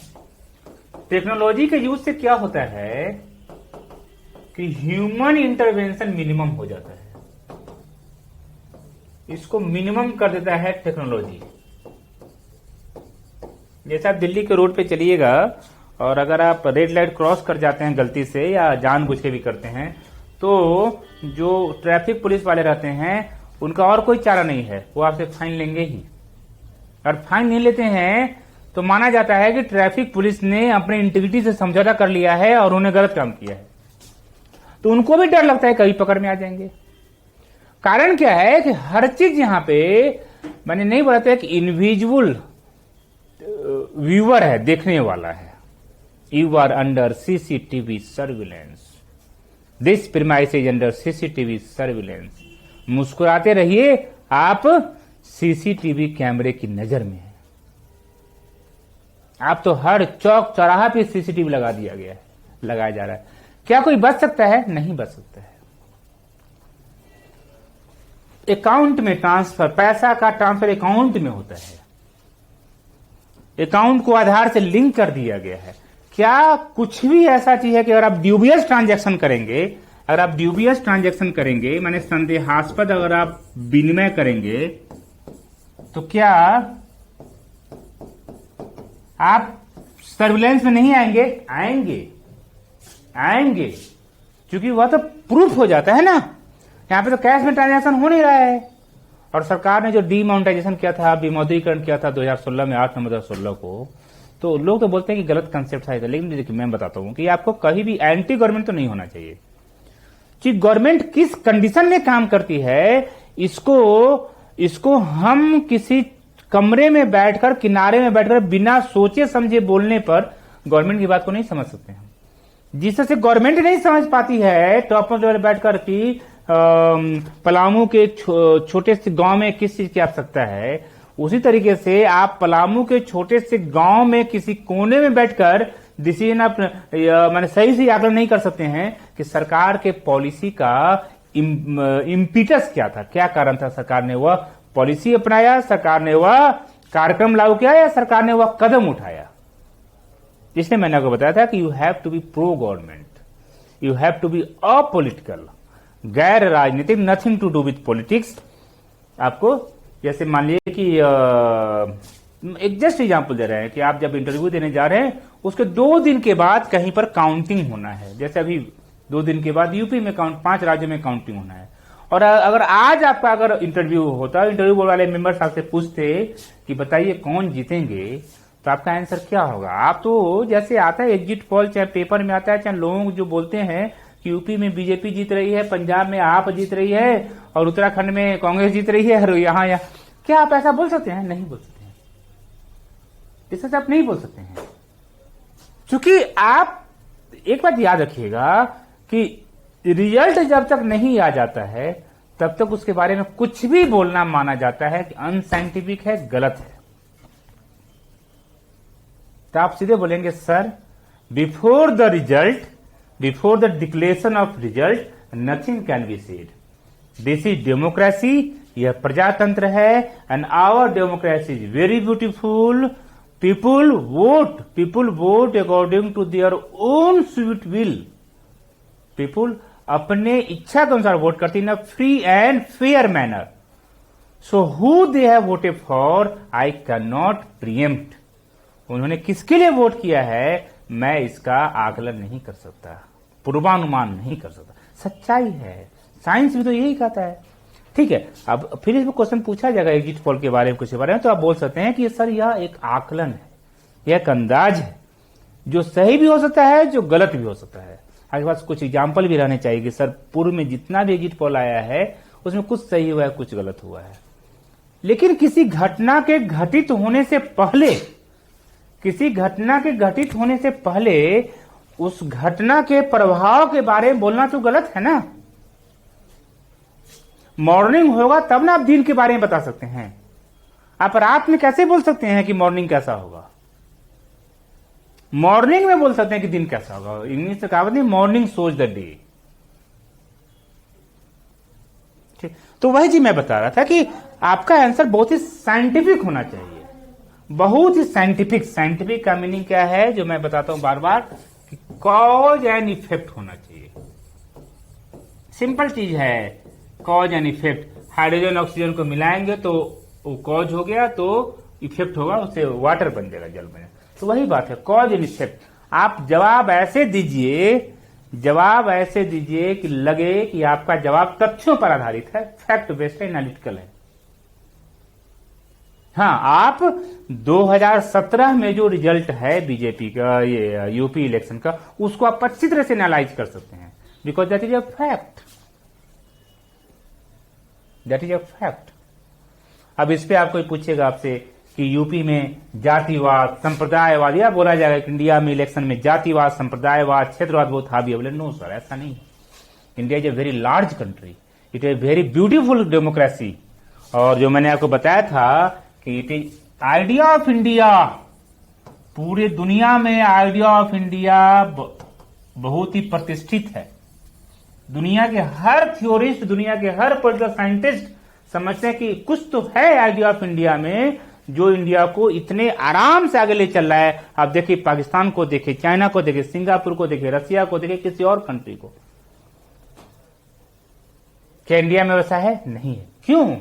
टेक्नोलॉजी के यूज से क्या होता है कि ह्यूमन इंटरवेंशन मिनिमम हो जाता है। इसको मिनिमम कर देता है टेक्नोलॉजी। जैसे आप दिल्ली के रोड पे चलिएगा और अगर आप रेड लाइट क्रॉस कर जाते हैं गलती से या जानबूझ के भी करते हैं, तो जो ट्रैफिक पुलिस वाले रहते हैं उनका और कोई चारा नहीं है, वो आपसे फाइन लेंगे ही। और फाइन नहीं लेते हैं तो माना जाता है कि ट्रैफिक पुलिस ने अपने इंटीग्रिटी से समझौता कर लिया है और उन्हें गलत काम किया है। तो उनको भी डर लगता है कभी पकड़ में आ जाएंगे। कारण क्या है कि हर चीज यहां पे मैंने नहीं बोला था कि इनविजुअल व्यूअर है, देखने वाला है। You are under CCTV surveillance, this premise is under CCTV surveillance. मुस्कुराते रहिए, आप सीसीटीवी कैमरे की नजर में है। आप तो हर चौक चौराहा पे सीसीटीवी लगाया जा रहा है। क्या कोई बच सकता है? नहीं बच सकता है। अकाउंट में ट्रांसफर, पैसा का ट्रांसफर अकाउंट में होता है। अकाउंट को आधार से लिंक कर दिया गया है। क्या कुछ भी ऐसा चीज है कि अगर आप ड्यूबियस ट्रांजैक्शन करेंगे, माने संदेहास्पद अगर आप विनिमय करेंगे, तो क्या आप सर्विलेंस में नहीं आएंगे? आएंगे, क्योंकि वह तो प्रूफ हो जाता है ना। यहां पे तो कैश में ट्रांजैक्शन हो नहीं रहा है। और सरकार ने जो डीमोनेटाइजेशन किया था, विमुद्रीकरण किया था 2016 में 8 नवंबर 2016 को, तो लोग तो बोलते हैं कि गलत कंसेप्ट है। लेकिन देखिए मैं बताता हूं कि आपको कहीं भी एंटी गवर्नमेंट तो नहीं होना चाहिए। कि गवर्नमेंट किस कंडीशन में काम करती है, इसको हम किसी कमरे में बैठकर, किनारे में बैठकर बिना सोचे समझे बोलने पर गवर्नमेंट की बात को नहीं समझ सकते हैं। जिससे गवर्नमेंट नहीं समझ पाती है टॉप लेवल बैठकर कि पलामू के छोटे से गांव में किस चीज की आवश्यकता है, उसी तरीके से आप पलामू के छोटे से गांव में किसी कोने में बैठकर डिसीजन आप मैंने सही से आकलन नहीं कर सकते हैं कि सरकार के पॉलिसी का इम्पीटस क्या था, क्या कारण था। सरकार ने वह पॉलिसी अपनाया, सरकार ने वह कार्यक्रम लागू किया या सरकार ने वह कदम उठाया। इसलिए मैंने आपको बताया था कि you have to be pro government, you have to be apolitical, गैर राजनीतिक, nothing to do with politics. आपको जैसे मान लीजिए कि एक जस्ट एग्जांपल दे रहे हैं कि आप जब इंटरव्यू देने जा रहे हैं, उसके 2 दिन के बाद कहीं पर काउंटिंग होना है। जैसे अभी 2 दिन के बाद यूपी में 5 राज्यों में काउंटिंग होना है। और अगर आज आपका अगर इंटरव्यू होता, इंटरव्यू बोर्ड वाले मेंबर्स आपसे पूछते कि बताइए कौन जीतेंगे, तो आपका आंसर क्या होगा? आप तो जैसे आता है एग्जिट पोल, चाहे पेपर में आता है, चाहे लोग जो बोलते हैं कि यूपी में बीजेपी जीत रही है, पंजाब में आप जीत रही है और उत्तराखंड में कांग्रेस जीत रही है और यहाँ क्या आप ऐसा बोल सकते हैं? नहीं बोल सकते हैं। इससे आप नहीं बोल सकते हैं, क्योंकि आप एक बात याद रखिएगा कि रिजल्ट जब तक नहीं आ जाता है तब तक उसके बारे में कुछ भी बोलना माना जाता है कि अनसाइंटिफिक है, गलत है। तो आप सीधे बोलेंगे sir, before the result, before the declaration of result, nothing can be said. This is democracy, यह प्रजातंत्र है, and our democracy is very beautiful. People vote according to their own sweet will. People अपने इच्छा के अनुसार वोट करती in free and fair manner. So who they have voted for I can not preempt. उन्होंने किसके लिए वोट किया है मैं इसका आकलन नहीं कर सकता, पूर्वानुमान नहीं कर सकता। सच्चाई है, साइंस भी तो यही कहता है। ठीक है, अब फिर इसमें क्वेश्चन पूछा जाएगा एग्जिट पोल के बारे में, कुछ के बारे में, तो आप बोल सकते हैं कि सर यह एक आकलन है, यह एक अंदाज है, जो सही भी हो सकता है, जो गलत भी हो सकता है। आपके पास कुछ एग्जाम्पल भी रहने चाहिए कि सर पूर्व में जितना भी एग्जिट पोल आया है उसमें कुछ सही हुआ है, कुछ गलत हुआ है। लेकिन किसी घटना के घटित होने से पहले, किसी घटना के घटित होने से पहले उस घटना के प्रभाव के बारे में बोलना तो गलत है ना। मॉर्निंग होगा तब ना आप दिन के बारे में बता सकते हैं। आप रात में कैसे बोल सकते हैं कि मॉर्निंग कैसा होगा? मॉर्निंग में बोल सकते हैं कि दिन कैसा होगा। इंग्लिश में कहावत नहीं, मॉर्निंग सोच द डे। ठीक, तो वही जी मैं बता रहा था कि आपका आंसर बहुत ही साइंटिफिक होना चाहिए, बहुत ही साइंटिफिक। साइंटिफिक का मीनिंग क्या है जो मैं बताता हूं बार बार, कि कॉज एंड इफेक्ट होना चाहिए। सिंपल चीज है, cause and effect. Hydrogen oxygen को मिलाएंगे तो वो कॉज हो गया, तो इफेक्ट होगा, उससे वाटर बन जाएगा, जल बनेगा। तो वही बात है, कॉज एंड इफेक्ट। आप जवाब ऐसे दीजिए, जवाब ऐसे दीजिए कि लगे कि आपका जवाब तथ्यों पर आधारित है, फैक्ट बेस्ड है, एनालिटिकल है। हाँ, आप 2017 में जो रिजल्ट है बीजेपी का, ये यूपी इलेक्शन का, उसको आप अच्छी तरह से एनालाइज कर सकते हैं, because that is a fact, that is a fact. अब इस पे आप कोई पूछेगा आपसे कि यूपी में जातिवाद, संप्रदायवाद, या बोला जाएगा कि इंडिया में इलेक्शन में जातिवाद, संप्रदायवाद, क्षेत्रवाद बहुत हावी है। बोले नो सर, ऐसा नहीं है। India is a very large country, it is very beautiful democracy. और जो मैंने आपको बताया था कि it is idea of India, पूरे दुनिया में आइडिया ऑफ इंडिया बहुत ही प्रतिष्ठित है। दुनिया के हर थ्योरिस्ट, दुनिया के हर पॉलिटिकल साइंटिस्ट समझते हैं कि कुछ तो है आइडिया ऑफ इंडिया में जो इंडिया को इतने आराम से आगे ले चल रहा है। आप देखिए पाकिस्तान को, देखिए चाइना को, देखिए सिंगापुर को, देखिए रसिया को, देखिए किसी और कंट्री को। क्या इंडिया में वैसा है? नहीं है। क्यों?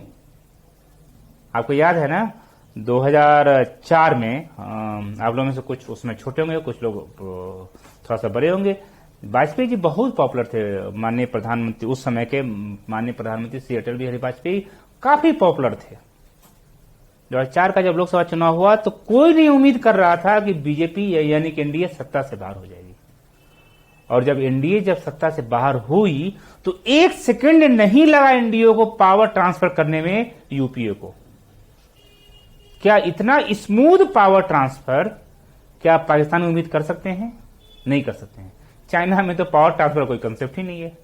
आपको याद है ना 2004 में, आप लोगों में से कुछ उसमें छोटे होंगे, कुछ लोग थोड़ा सा बड़े होंगे, वाजपेयी जी बहुत पॉपुलर थे। माननीय प्रधानमंत्री, उस समय के माननीय प्रधानमंत्री श्री अटल बिहारी वाजपेयी काफी पॉपुलर थे। 2004 का जब लोकसभा चुनाव हुआ तो कोई नहीं उम्मीद कर रहा था कि बीजेपी यानी कि एनडीए सत्ता से बाहर हो जाएगी। और जब एनडीए जब सत्ता से बाहर हुई तो एक सेकंड नहीं लगा एनडीए को पावर ट्रांसफर करने में यूपीए को। क्या इतना स्मूथ पावर ट्रांसफर क्या आप पाकिस्तान में उम्मीद कर सकते हैं? नहीं कर सकते हैं। चाइना में तो पावर ट्रांसफर कोई कंसेप्ट ही नहीं है।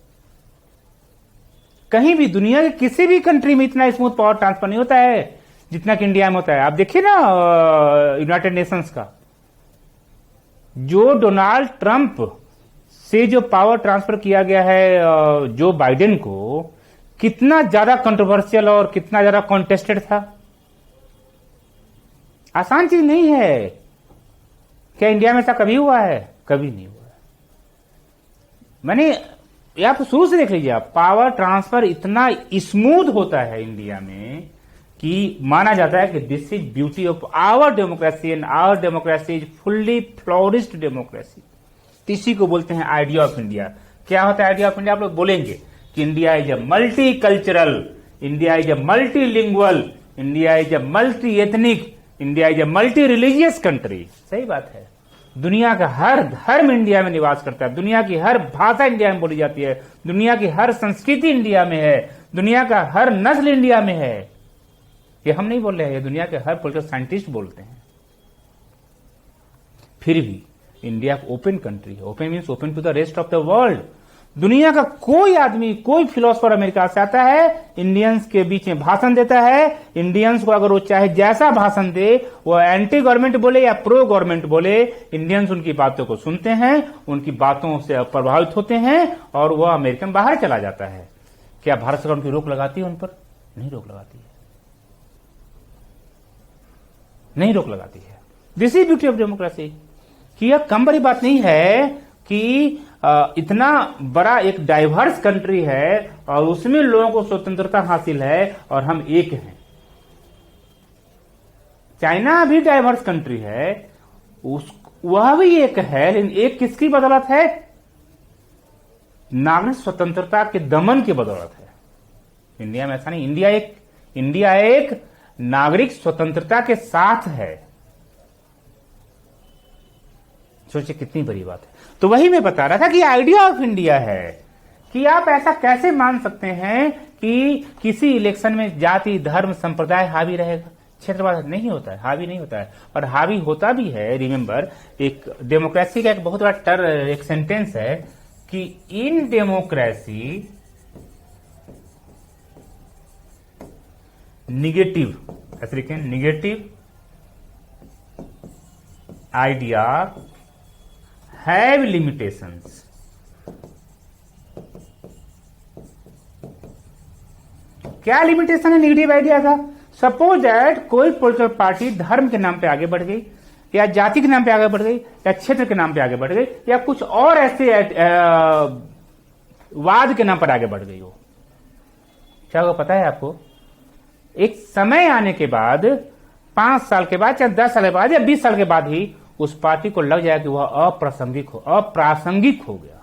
कहीं भी दुनिया के किसी भी कंट्री में इतना स्मूथ पावर ट्रांसफर नहीं होता है जितना कि इंडिया में होता है। आप देखिए ना यूनाइटेड नेशंस का, जो डोनाल्ड ट्रंप से जो पावर ट्रांसफर किया गया है जो बाइडेन को, कितना ज्यादा कंट्रोवर्शियल और कितना ज्यादा कॉन्टेस्टेड था। आसान चीज नहीं है। क्या इंडिया में ऐसा कभी हुआ है? कभी नहीं हुआ है। मैंने आप शुरू से देख लीजिए, आप पावर ट्रांसफर इतना स्मूथ होता है इंडिया में कि माना जाता है कि this is beauty of our democracy and our democracy is fully flourished democracy. इसी को बोलते हैं आइडिया ऑफ इंडिया। क्या होता है आइडिया ऑफ इंडिया? आप लोग बोलेंगे कि India is a multi cultural, India is a multi lingual, India is a multi ethnic, India is a multi religious country. सही बात है। दुनिया का हर धर्म इंडिया में निवास करता है, दुनिया की हर भाषा इंडिया में बोली जाती है, दुनिया की हर संस्कृति इंडिया में है, दुनिया का हर नस्ल इंडिया में है। ये हम नहीं बोल रहे हैं, ये दुनिया के हर पॉलिटिकल साइंटिस्ट बोलते हैं। फिर भी इंडिया ओपन कंट्री है। Open means open to the rest of the world. दुनिया का कोई आदमी, कोई फिलोसफर अमेरिका से आता है, इंडियंस के बीच में भाषण देता है। इंडियंस को अगर वो चाहे जैसा भाषण दे, वो एंटी गवर्नमेंट बोले या प्रो गवर्नमेंट बोले, इंडियंस उनकी बातों को सुनते हैं, उनकी बातों से प्रभावित होते हैं और वह अमेरिकन बाहर चला जाता है। क्या भारत सरकार उनकी रोक लगाती है? उन पर नहीं रोक लगाती है, नहीं रोक लगाती है। This is beauty of democracy. कि यह कम बड़ी बात नहीं है कि इतना बड़ा एक डाइवर्स कंट्री है और उसमें लोगों को स्वतंत्रता हासिल है और हम एक हैं। चाइना भी डाइवर्स कंट्री है, वह भी एक है, लेकिन एक किसकी बदौलत है? नागरिक स्वतंत्रता के दमन की बदौलत है। इंडिया में ऐसा नहीं। इंडिया एक नागरिक स्वतंत्रता के साथ है। सोचिए कितनी बड़ी बात है। तो वही मैं बता रहा था कि आइडिया ऑफ इंडिया है कि आप ऐसा कैसे मान सकते हैं कि किसी इलेक्शन में जाति, धर्म, संप्रदाय हावी रहेगा। क्षेत्रवाद नहीं होता है, हावी नहीं होता है। और हावी होता भी है। रिमेंबर, एक डेमोक्रेसी का एक बहुत बड़ा एक सेंटेंस है कि इन डेमोक्रेसी निगेटिव, ऐसे लिखें, निगेटिव आइडिया हैव लिमिटेशंस। क्या लिमिटेशन है नेगेटिव आइडिया का? सपोज दैट कोई पॉलिटिकल पार्टी धर्म के नाम पे आगे बढ़ गई, या जाति के नाम पे आगे बढ़ गई, या क्षेत्र के नाम पे आगे बढ़ गई, या कुछ और ऐसे वाद के नाम पर आगे बढ़ गई हो। क्या होगा पता है आपको? एक समय आने के बाद, 5 साल के बाद, चाहे 10 साल के बाद या 20 साल के बाद ही उस पार्टी को लग जाए कि वह अप्रासंगिक हो गया।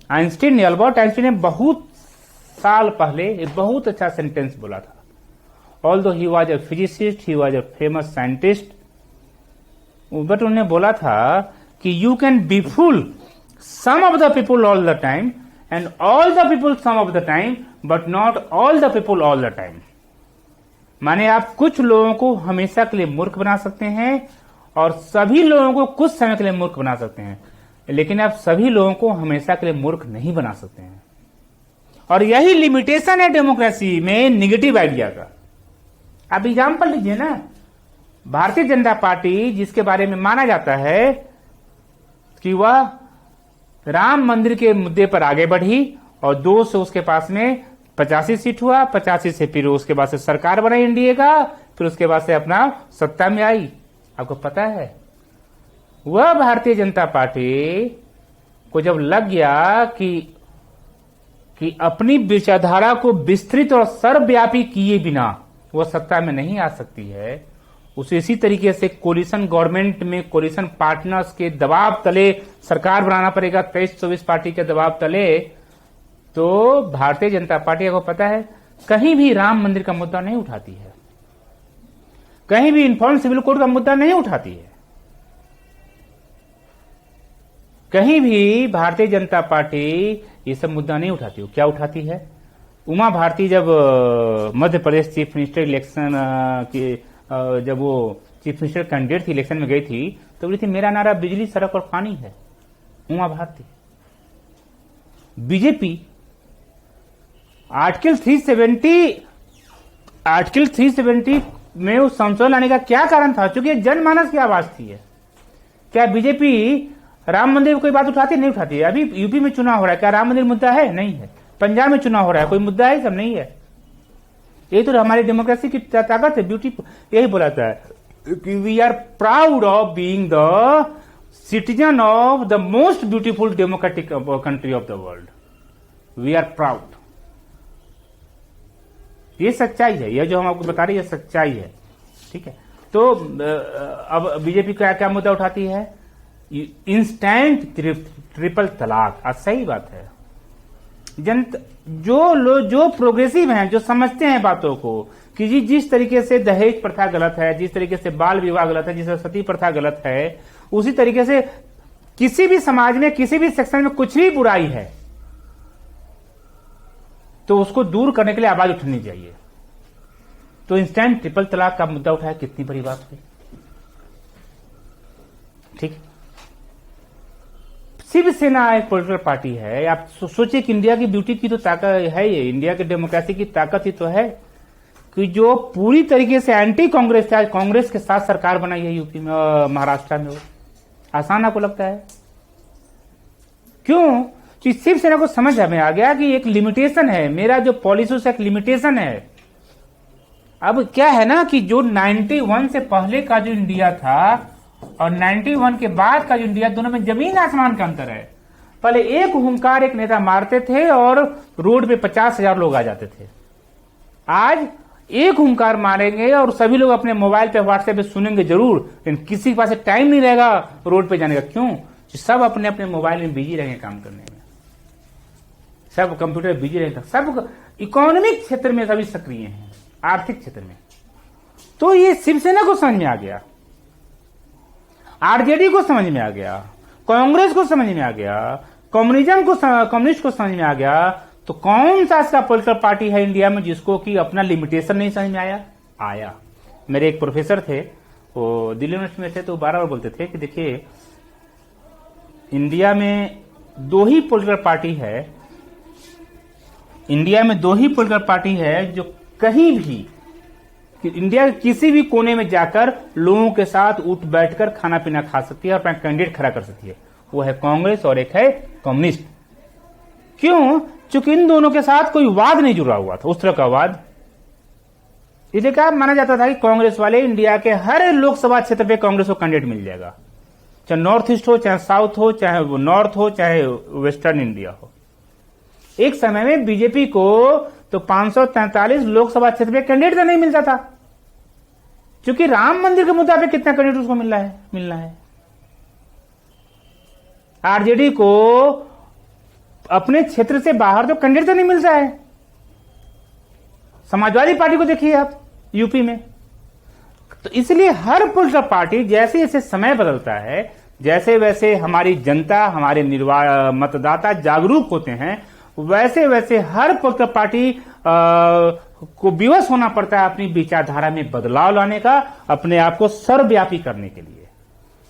आइंस्टीन ने, अल्बर्ट आइंस्टीन ने बहुत साल पहले एक बहुत अच्छा सेंटेंस बोला था। Although he was a physicist, he was a famous scientist, but उन्होंने बोला था कि you can be fool some of the people all the time and all the people some of the time, but not all the people all the time. माने आप कुछ लोगों को हमेशा के लिए मूर्ख बना सकते हैं और सभी लोगों को कुछ समय के लिए मूर्ख बना सकते हैं, लेकिन आप सभी लोगों को हमेशा के लिए मूर्ख नहीं बना सकते हैं। और यही लिमिटेशन है डेमोक्रेसी में नेगेटिव आइडिया का। आप एग्जाम्पल लीजिए ना, भारतीय जनता पार्टी जिसके बारे में माना जाता है कि वह राम मंदिर के मुद्दे पर आगे बढ़ी और 2 से उसके पास में 85 सीट हुआ, 85 से फिर उसके बाद से सरकार बनाई इंडिया का, फिर उसके बाद से अपना सत्ता में आई। आपको पता है वह भारतीय जनता पार्टी को जब लग गया कि अपनी विचारधारा को विस्तृत और सर्वव्यापी किए बिना वह सत्ता में नहीं आ सकती है, उसे इसी तरीके से कोलिशन गवर्नमेंट में कोलिशन पार्टनर्स के दबाव तले सरकार बनाना पड़ेगा, 23-24 पार्टी के दबाव तले। तो भारतीय जनता पार्टी को पता है कहीं भी राम मंदिर का मुद्दा नहीं उठाती है, कहीं भी इन्फॉर्म सिविल कोड का मुद्दा नहीं उठाती है, कहीं भी भारतीय जनता पार्टी ये सब मुद्दा नहीं उठाती। क्या उठाती है? उमा भारती जब Madhya Pradesh chief minister election की जब वो चीफ मिनिस्टर कैंडिडेट थी, इलेक्शन में गई थी, तो बोली थी मेरा नारा बिजली, सड़क और पानी है। उमा भारती। बीजेपी आर्टिकल 370 में उस संशोधन लाने का क्या कारण था? क्योंकि जनमानस की आवाज थी। क्या बीजेपी राम मंदिर में कोई बात उठाती नहीं उठाती है? अभी यूपी में चुनाव हो रहा है, क्या राम मंदिर मुद्दा है? नहीं है। पंजाब में चुनाव हो रहा है, कोई मुद्दा है? सब नहीं है। ये तो हमारी डेमोक्रेसी की ताकत है, ब्यूटी। यही बोला था कि we are proud of being the citizen of the most beautiful democratic country of the world. We are proud. ये सच्चाई है, यह जो हम आपको बता रहे हैं सच्चाई है। ठीक है। तो अब बीजेपी क्या मुद्दा उठाती है? इंस्टेंट ट्रिपल तलाक। सही बात है। जो प्रोग्रेसिव हैं, जो समझते हैं बातों को कि जी जिस तरीके से दहेज प्रथा गलत है, जिस तरीके से बाल विवाह गलत है, जिस तरह सती प्रथा गलत है, उसी तरीके से किसी भी समाज में किसी भी सेक्शन में कुछ भी बुराई है तो उसको दूर करने के लिए आवाज उठनी चाहिए। तो इंस्टेंट ट्रिपल तलाक का मुद्दा उठाया, कितनी बड़ी बात हुई। ठीक, शिवसेना एक पॉलिटिकल पार्टी है। आप सोचिए कि इंडिया की ब्यूटी की तो ताकत है, ये इंडिया की डेमोक्रेसी की ताकत ही तो है कि जो पूरी तरीके से एंटी कांग्रेस है, कांग्रेस के साथ सरकार बनाई है यूपी में, महाराष्ट्र में। आसान आपको लगता है? क्यों? कि शिवसेना को समझ में आ गया कि एक लिमिटेशन है, मेरा जो पॉलिसी से एक लिमिटेशन है। अब क्या है ना कि जो 91 से पहले का जो इंडिया था और 91 के बाद का जो इंडिया, दोनों में जमीन आसमान का अंतर है। पहले एक हुंकार एक नेता मारते थे और रोड पे 50,000 लोग आ जाते थे। आज एक हुंकार मारेंगे और सभी लोग अपने मोबाइल पे, व्हाट्सएप पे सुनेंगे जरूर, लेकिन किसी के पास टाइम नहीं रहेगा रोड पे जाने का। क्यों? सब अपने अपने मोबाइल में बिजी रहेंगे काम करने में, सब कंप्यूटर में बिजी रहेंगे, सब इकोनॉमिक क्षेत्र में सभी सक्रिय हैं, आर्थिक क्षेत्र में। तो ये शिवसेना को समझ में आ गया, आरजेडी को समझ में आ गया, कांग्रेस को समझ में आ गया, कम्युनिस्ट को समझ में आ गया। तो कौन सा ऐसा पॉलिटिकल पार्टी है इंडिया में जिसको कि अपना लिमिटेशन नहीं समझ में आया? मेरे एक प्रोफेसर थे, वो दिल्ली यूनिवर्सिटी में थे, तो बार बार बोलते थे कि देखिए इंडिया में दो ही पॉलिटिकल पार्टी है, इंडिया में दो ही पॉलिटिकल पार्टी है जो कहीं भी कि इंडिया के किसी भी कोने में जाकर लोगों के साथ उठ बैठकर खाना पीना खा सकती है और अपना कैंडिडेट खड़ा कर सकती है। वो है कांग्रेस और एक है कम्युनिस्ट। क्यों? चूंकि इन दोनों के साथ कोई वाद नहीं जुड़ा हुआ था, उस तरह का वाद। इसलिए क्या माना जाता था कि कांग्रेस वाले इंडिया के हर लोकसभा क्षेत्र पे कांग्रेस को कैंडिडेट मिल जाएगा, चाहे नॉर्थ ईस्ट हो, चाहे साउथ हो, चाहे वो नॉर्थ हो, चाहे वेस्टर्न इंडिया हो। एक समय में बीजेपी को तो 543 लोकसभा क्षेत्र में कैंडिडेट नहीं मिलता था, क्योंकि राम मंदिर के मुद्दा पे कितना कैंडिडेट उसको मिलना है। आरजेडी को अपने क्षेत्र से बाहर तो कैंडिडेट नहीं मिलता है। समाजवादी पार्टी को देखिए आप यूपी में। तो इसलिए हर पॉलिटिकल पार्टी जैसे जैसे समय बदलता है, जैसे वैसे हमारी जनता, हमारे मतदाता जागरूक होते हैं, वैसे वैसे हर पॉलिटिकल पार्टी को विवश होना पड़ता है अपनी विचारधारा में बदलाव लाने का, अपने आप को सर्वव्यापी करने के लिए।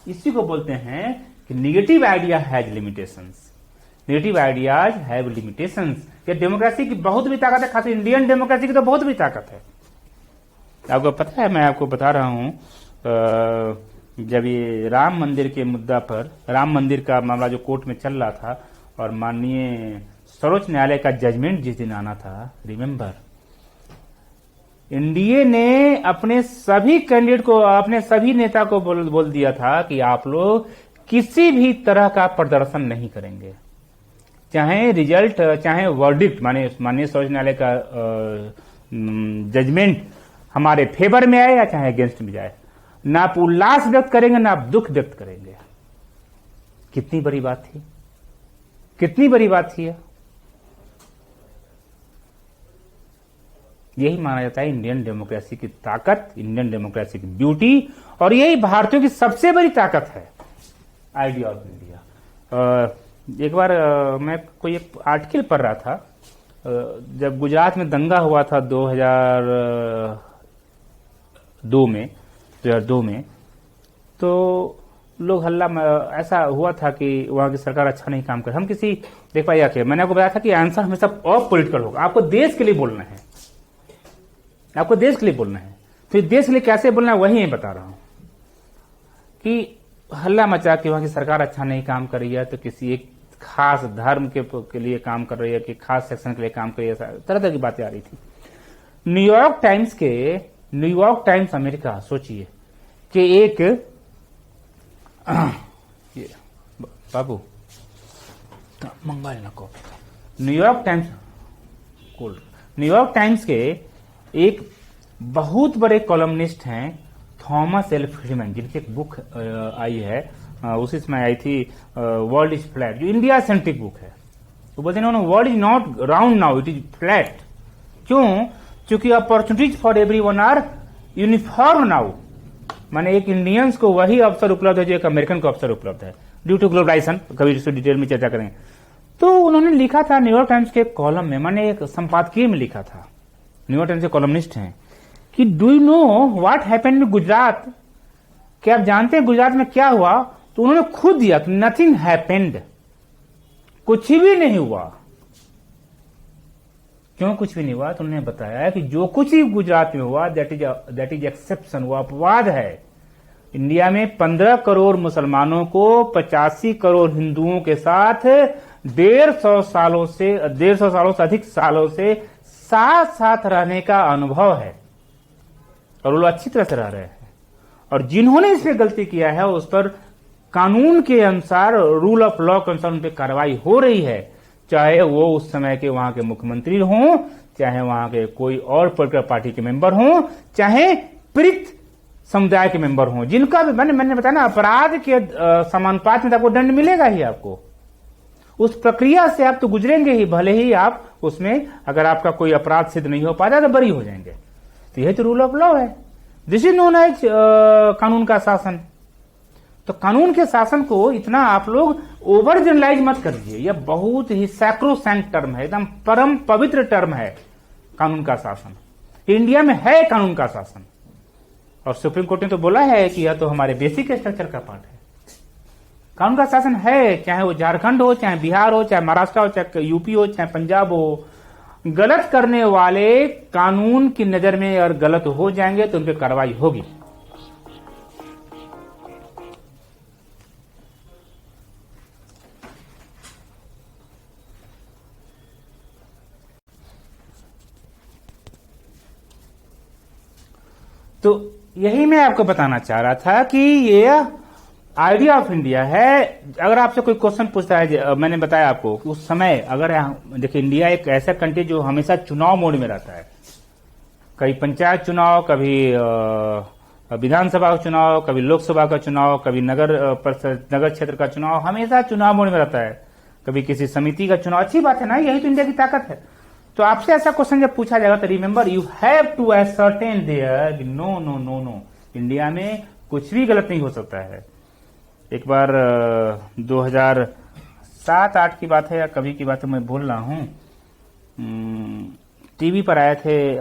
इसी को बोलते हैं कि negative idea has limitations. Negative ideas have limitations. ये डेमोक्रेसी की बहुत भी ताकत है, खासकर इंडियन डेमोक्रेसी की तो बहुत भी ताकत है। आपको पता है, मैं आपको बता रहा हूं, जब ये राम मंदिर के मुद्दा पर, राम मंदिर का मामला जो कोर्ट में चल रहा था और माननीय सर्वोच्च न्यायालय का जजमेंट जिस दिन आना था, रिमेंबर, एनडीए ने अपने सभी कैंडिडेट को, अपने सभी नेता को बोल दिया था कि आप लोग किसी भी तरह का प्रदर्शन नहीं करेंगे, चाहे रिजल्ट, चाहे वर्डिक्ट, माननीय सर्वोच्च न्यायालय का जजमेंट हमारे फेवर में आए या चाहे अगेंस्ट में जाए, ना आप उल्लास व्यक्त करेंगे ना आप दुख व्यक्त करेंगे। कितनी बड़ी बात थी, कितनी बड़ी बात थी। यही माना जाता है इंडियन डेमोक्रेसी की ताकत, इंडियन डेमोक्रेसी की ब्यूटी, और यही भारतीयों की सबसे बड़ी ताकत है, आइडिया ऑफ इंडिया। एक बार मैं कोई एक आर्टिकल पढ़ रहा था, जब गुजरात में दंगा हुआ था 2002 में, तो लोग हल्ला, ऐसा हुआ था कि वहां की सरकार अच्छा नहीं काम कर, हम किसी देख पाइए कि मैंने आपको बताया था कि आंसर हमेशा पॉलिटिकल होगा। आपको देश के लिए बोलना है, आपको देश के लिए बोलना है, तो देश के लिए कैसे बोलना है वही मैं बता रहा हूं कि हल्ला मचा कि वहां की सरकार अच्छा नहीं काम कर रही है, तो किसी एक खास धर्म के लिए काम कर रही है, कि खास सेक्शन के लिए काम कर रही है, तरह तरह की बातें आ रही थी। न्यूयॉर्क टाइम्स अमेरिका, सोचिए कि एक बाबू मंगल ना को न्यूयॉर्क टाइम्स के एक बहुत बड़े कॉलमनिस्ट हैं थॉमस एल फ्रीडमैन, जिनकी एक बुक आई है, उसी समय आई थी, वर्ल्ड इज फ्लैट, जो इंडिया सेंट्रिक बुक है। तो बोलते हैं world is not round now, it is flat. क्यों? चूंकि opportunities for everyone are uniform now, माने एक इंडियंस को वही अवसर उपलब्ध है जो एक अमेरिकन को अवसर उपलब्ध है ड्यू टू ग्लोबलाइजेशन। कभी इसको डिटेल में चर्चा करेंगे। तो उन्होंने लिखा था न्यूयॉर्क टाइम्स के कॉलम में, मैंने एक संपादकीय में लिखा था, न्यूयॉर्क टाइम्स के कॉलमनिस्ट हैं, कि do you know what happened in Gujarat, क्या आप जानते हैं गुजरात में क्या हुआ? तो उन्होंने खुद दिया कि नथिंग हैपेंड, कुछ भी नहीं हुआ। क्यों कुछ भी नहीं हुआ? तो उन्होंने बताया कि जो कुछ भी गुजरात में हुआ दैट इज एक्सेप्शन, वो अपवाद है। इंडिया में 15 करोड़ मुसलमानों को 85 करोड़ हिंदुओं के साथ 150 सालों से अधिक सालों से साथ साथ रहने का अनुभव है, और वो लोग अच्छी तरह से रह रहे हैं। और जिन्होंने इस पे गलती किया है उस पर कानून के अनुसार, रूल ऑफ लॉ के अनुसार उन पर कार्रवाई हो रही है, चाहे वो उस समय के वहां के मुख्यमंत्री हों, चाहे वहां के कोई और पॉलिटिकल पार्टी के मेंबर हों, चाहे पीड़ित समुदाय के मेंबर हों, जिनका मैंने बताया ना, अपराध के समानुपात में आपको दंड मिलेगा ही। आपको उस प्रक्रिया से आप तो गुजरेंगे ही, भले ही आप उसमें अगर आपका कोई अपराध सिद्ध नहीं हो पाता तो बरी हो जाएंगे। तो यह तो रूल ऑफ लॉ है, दिस इज नोन एज कानून का शासन। तो कानून के शासन को इतना आप लोग ओवर जनरलाइज मत कर दीजिए, यह बहुत ही सैक्रोसैंक्ट टर्म है, एकदम परम पवित्र टर्म है कानून का शासन। इंडिया में है कानून का शासन, और सुप्रीम कोर्ट ने तो बोला है कि यह तो हमारे बेसिक स्ट्रक्चर का पार्ट है। कानून का शासन है, चाहे वो झारखंड हो, चाहे बिहार हो, चाहे महाराष्ट्र हो, चाहे यूपी हो, चाहे पंजाब हो। गलत करने वाले कानून की नजर में अगर गलत हो जाएंगे तो उन पर कार्रवाई होगी। तो यही मैं आपको बताना चाह रहा था कि ये आइडिया ऑफ इंडिया है। अगर आपसे कोई क्वेश्चन पूछता है, मैंने बताया आपको कि उस समय अगर देखिए, इंडिया एक ऐसा कंट्री जो हमेशा चुनाव मोड में रहता है, कभी पंचायत चुनाव, कभी विधानसभा का चुनाव, कभी लोकसभा का चुनाव, कभी नगर क्षेत्र का चुनाव, हमेशा चुनाव मोड में रहता है, कभी किसी समिति का चुनाव। अच्छी बात है ना, यही तो इंडिया की ताकत है। तो आपसे ऐसा क्वेश्चन जब पूछा जाएगा तो remember you have to ascertain there no no no no, India में कुछ भी गलत नहीं हो सकता है। एक बार 2007-8 की बात है या कभी की बात है, मैं भूल रहा हूं, टीवी पर आए थे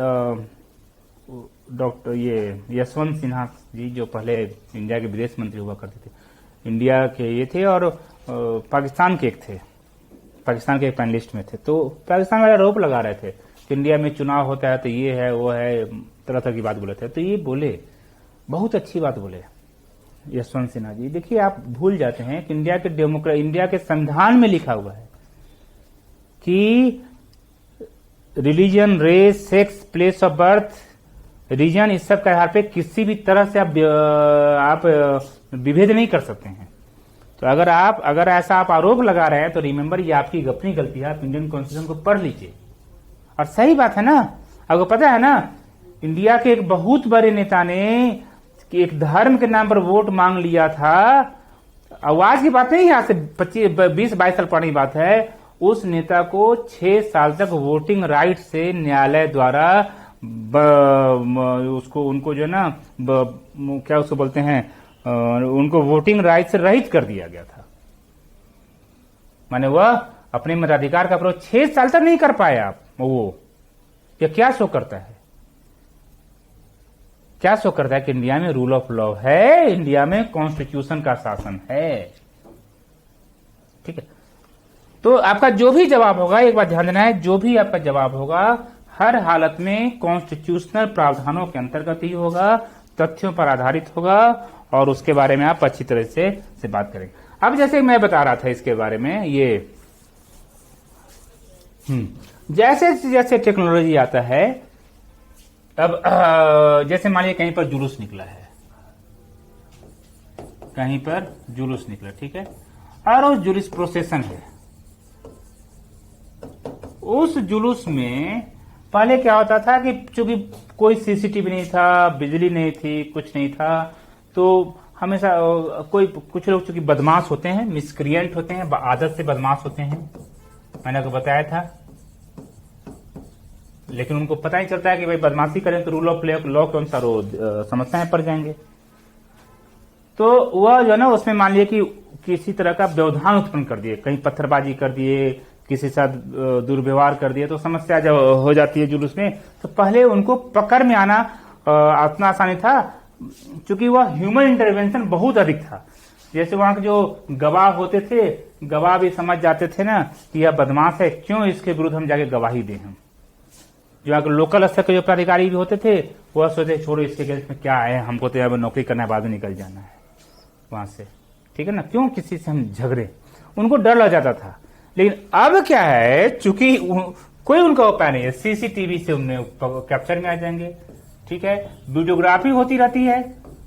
डॉक्टर ये यशवंत सिन्हा जी, जो पहले इंडिया के विदेश मंत्री हुआ करते थे, इंडिया के ये थे, और पाकिस्तान के एक थे, पाकिस्तान के एक पैनलिस्ट में थे। तो पाकिस्तान वाले आरोप लगा रहे थे कि इंडिया में चुनाव होता है तो ये है वो है, तरह तरह की बात बोले थे। तो ये बोले, बहुत अच्छी बात बोले यशवंत सिन्हा जी। देखिए, आप भूल जाते हैं कि इंडिया के संविधान में लिखा हुआ है कि religion, race, sex, place of birth, region, इस सब के आधार पे किसी भी तरह से आप विभेद नहीं कर सकते हैं। तो अगर ऐसा आप आरोप लगा रहे हैं तो रिमेंबर, ये आपकी अपनी गलती है। आप इंडियन कॉन्स्टिट्यूशन को पढ़ लीजिए। और सही बात है ना, आपको पता है ना, इंडिया के एक बहुत बड़े नेता ने एक धर्म के नाम पर वोट मांग लिया था। आवाज की बात नहीं है, आज से 20-22 साल पुरानी बात है। उस नेता को 6 साल तक वोटिंग राइट से न्यायालय द्वारा उनको जो है ना, क्या उसको बोलते हैं, उनको वोटिंग राइट से रहित कर दिया गया था। माने वह अपने मताधिकार का प्रयोग 6 साल तक नहीं कर पाए आप। वो ये क्या शो करता है? क्या शो करता है कि इंडिया में रूल ऑफ लॉ है, इंडिया में कॉन्स्टिट्यूशन का शासन है। ठीक है, तो आपका जो भी जवाब होगा, एक बात ध्यान देना है, जो भी आपका जवाब होगा हर हालत में कॉन्स्टिट्यूशनल प्रावधानों के अंतर्गत ही होगा, तथ्यों पर आधारित होगा, और उसके बारे में आप अच्छी तरह से बात करेंगे। अब जैसे मैं बता रहा था इसके बारे में, ये जैसे जैसे टेक्नोलॉजी आता है, अब जैसे मान लीजिए कहीं पर जुलूस निकला है, कहीं पर जुलूस निकला, ठीक है, और उस जुलूस प्रोसेसन है। उस जुलूस में पहले क्या होता था कि चूंकि कोई सीसीटीवी नहीं था, बिजली नहीं थी, कुछ नहीं था, तो हमेशा कुछ लोग चूंकि बदमाश होते हैं, मिसक्रिएंट होते हैं, आदत से बदमाश होते हैं, मैंने आपको बताया था। लेकिन उनको पता ही चलता है कि भाई बदमाशी करें तो रूल ऑफ लॉ के अनुसार वो समस्याएं पड़ जाएंगे। तो वह जो है ना उसमें मान लिया कि किसी तरह का व्यवधान उत्पन्न कर दिए, कहीं पत्थरबाजी कर दिए, किसी साथ दुर्व्यवहार कर दिए, तो समस्या जब हो जाती है जुलूस में, तो पहले उनको पकड़ में आना इतना आसानी था, क्योंकि वह ह्यूमन इंटरवेंशन बहुत अधिक था। जैसे वहां के जो गवाह होते थे, गवाह भी समझ जाते थे ना कि यह बदमाश है, क्यों इसके विरुद्ध हम जाके गवाही दें। हम जो अगर लोकल स्तर के जो प्राधिकारी भी होते थे वह सोचते छोड़ो इसके केस में क्या है, हमको तो यहाँ नौकरी करना है, बाद में निकल जाना है वहां से, ठीक है ना, क्यों किसी से हम झगड़े, उनको डर लग जाता था। लेकिन अब क्या है, चूंकि कोई उनका उपाय नहीं है, सीसीटीवी से उन्हें कैप्चर में आ जाएंगे, ठीक है, वीडियोग्राफी होती रहती है,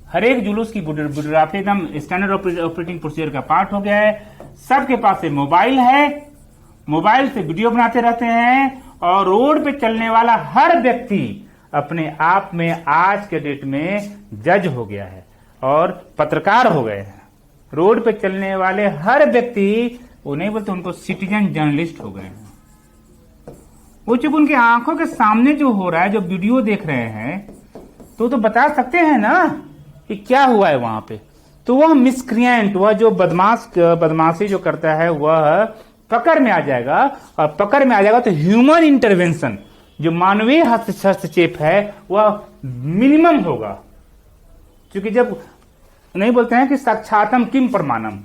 हर एक जुलूस की वीडियोग्राफी एकदम स्टैंडर्ड ऑपरेटिंग प्रोसीजर का पार्ट हो गया है। सबके पास से मोबाइल है, मोबाइल से वीडियो बनाते रहते हैं, और रोड पे चलने वाला हर व्यक्ति अपने आप में आज के डेट में जज हो गया है और पत्रकार हो गए हैं। रोड पे चलने वाले हर व्यक्ति, वो नहीं बोलते, उनको सिटीजन जर्नलिस्ट हो गए हैं। वो चूंकि उनकी आंखों के सामने जो हो रहा है, जो वीडियो देख रहे हैं, तो बता सकते हैं ना कि क्या हुआ है वहां पे। तो वह मिसक्रिएंट, वह जो बदमाशी जो करता है, वह पकड़ में आ जाएगा, और पकड़ में आ जाएगा तो ह्यूमन इंटरवेंशन, जो मानवीय हस्तक्षेप है, वह मिनिमम होगा। क्योंकि जब नहीं बोलते हैं कि साक्षातम किम प्रमाणम,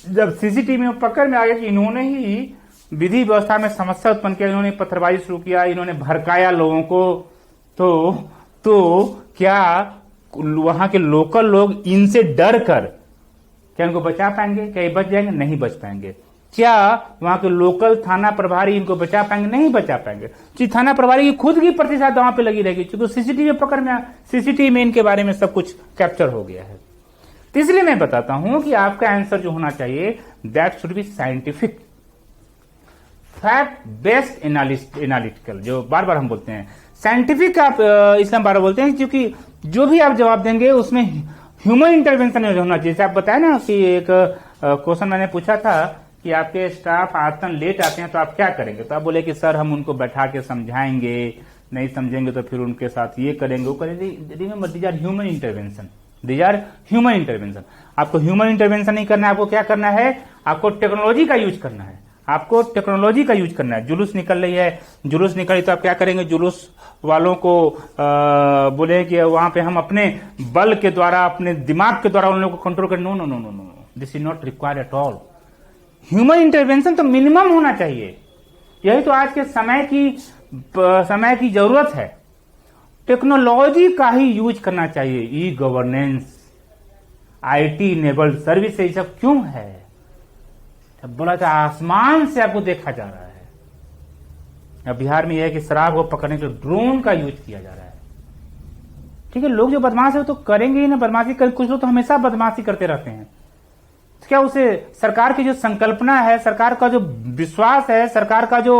जब सीसीटीवी में पकड़ में आ गया कि इन्होंने ही विधि व्यवस्था में समस्या उत्पन्न किया, इन्होंने पत्थरबाजी शुरू किया, इन्होंने भड़काया लोगों को, तो क्या वहां के लोकल लोग इनसे डर कर क्या इनको बचा पाएंगे? क्या ये बच जाएंगे? नहीं बच पाएंगे। क्या वहां के लोकल थाना प्रभारी इनको बचा पाएंगे? नहीं बचा पाएंगे। जी, थाना प्रभारी की खुद की प्रतिशत वहां पे लगी रहेगी, क्योंकि सीसीटीवी पकड़ में, सीसीटीवी में इनके बारे में सब कुछ कैप्चर हो गया है। तो इसलिए मैं बताता हूं कि आपका आंसर जो होना चाहिए, that should be scientific, fact based analytical, जो बार बार हम बोलते हैं साइंटिफिक, आप इसलिए बार बोलते हैं क्योंकि जो भी आप जवाब देंगे उसमें ह्यूमन इंटरवेंशन होना चाहिए। जैसे आप बताए ना कि एक क्वेश्चन मैंने पूछा था कि आपके स्टाफ आसन लेट आते हैं तो आप क्या करेंगे, तो आप बोले कि सर हम उनको बैठा के समझाएंगे, नहीं समझेंगे तो फिर उनके साथ ये करेंगे, वो करेंगे। Remember, these are human intervention, these are human intervention. आपको ह्यूमन इंटरवेंशन नहीं करना है, आपको क्या करना है, आपको टेक्नोलॉजी का यूज करना है, आपको टेक्नोलॉजी का यूज करना है। जुलूस निकल रही है, जुलूस निकली तो आप क्या करेंगे, जुलूस वालों को बोले कि वहां पे हम अपने बल के द्वारा, अपने दिमाग के द्वारा उन लोगों को कंट्रोल करें। No no no no no, this is not required at all. Human intervention तो मिनिमम होना चाहिए। यही तो आज के समय की जरूरत है। टेक्नोलॉजी का ही यूज करना चाहिए। E governance, IT enabled service, ये सब क्यों है? बोला था आसमान से आपको देखा जा रहा है। अब बिहार में यह है कि शराब को पकड़ने के लिए ड्रोन का यूज किया जा रहा है। ठीक है, लोग जो बदमाश है वो तो करेंगे ही ना बदमाशी। कुछ लोग तो हमेशा बदमाशी करते रहते हैं। तो क्या उसे सरकार की जो संकल्पना है, सरकार का जो विश्वास है, सरकार का जो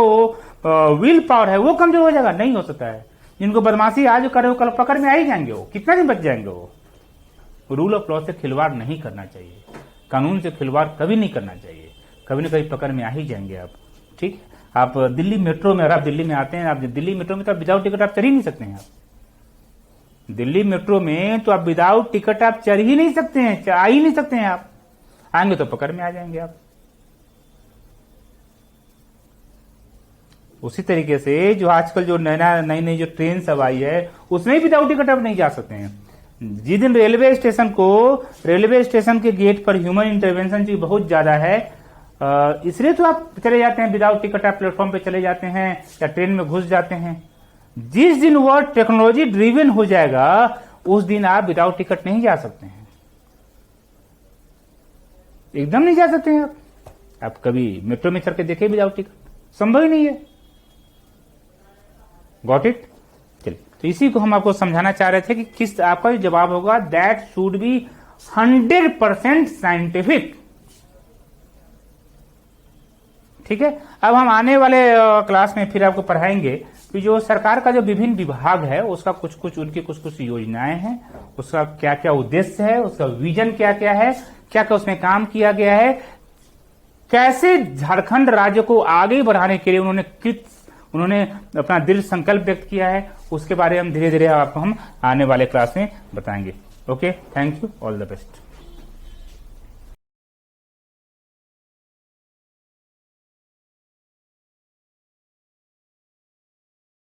विल पावर है, वो कमजोर हो जाएगा? नहीं हो सकता है। जिनको बदमाशी आज करे वो कल पकड़ में आ ही जाएंगे। वो कितना दिन बच जाएंगे? वो रूल ऑफ लॉ से खिलवाड़ नहीं करना चाहिए, कानून से खिलवाड़ कभी नहीं करना चाहिए। कभी न कभी पकड़ में आ ही जाएंगे आप। ठीक, आप दिल्ली मेट्रो में, अगर आप दिल्ली में आते हैं, आप दिल्ली मेट्रो में तो आप विदाउट टिकट आप चढ़ ही नहीं सकते हैं। आप दिल्ली मेट्रो में तो आप विदाउट टिकट आप चढ़ ही नहीं सकते हैं, आ ही नहीं सकते हैं। आप आएंगे तो पकड़ में आ जाएंगे आप। उसी तरीके से जो आजकल जो नई नई जो ट्रेन सब आई है, उसमें विदाउट टिकट आप नहीं जा सकते हैं। जिस दिन रेलवे स्टेशन के गेट पर ह्यूमन इंटरवेंशन जो बहुत ज्यादा है, इसलिए तो आप चले जाते हैं विदाउट टिकट, आप प्लेटफॉर्म पे चले जाते हैं या ट्रेन में घुस जाते हैं। जिस दिन वह टेक्नोलॉजी ड्रिवन हो जाएगा, उस दिन आप विदाउट टिकट नहीं जा सकते हैं, एकदम नहीं जा सकते हैं। आप कभी मेट्रो में चढ़ के देखिए विदाउट टिकट, संभव ही नहीं है। Got it? चलिए, तो इसी को हम आपको समझाना चाह रहे थे कि किस आपका जो जवाब होगा, दैट शुड बी 100% साइंटिफिक। ठीक है, अब हम आने वाले क्लास में फिर आपको पढ़ाएंगे कि जो सरकार का जो विभिन्न विभाग है, उसका उनकी कुछ योजनाएं हैं, उसका क्या क्या उद्देश्य है, उसका विजन क्या क्या है, क्या क्या उसमें काम किया गया है, कैसे झारखंड राज्य को आगे बढ़ाने के लिए उन्होंने उन्होंने अपना दृढ़ संकल्प व्यक्त किया है, उसके बारे में धीरे धीरे आपको हम आने वाले क्लास में बताएंगे। Okay, thank you, all the best.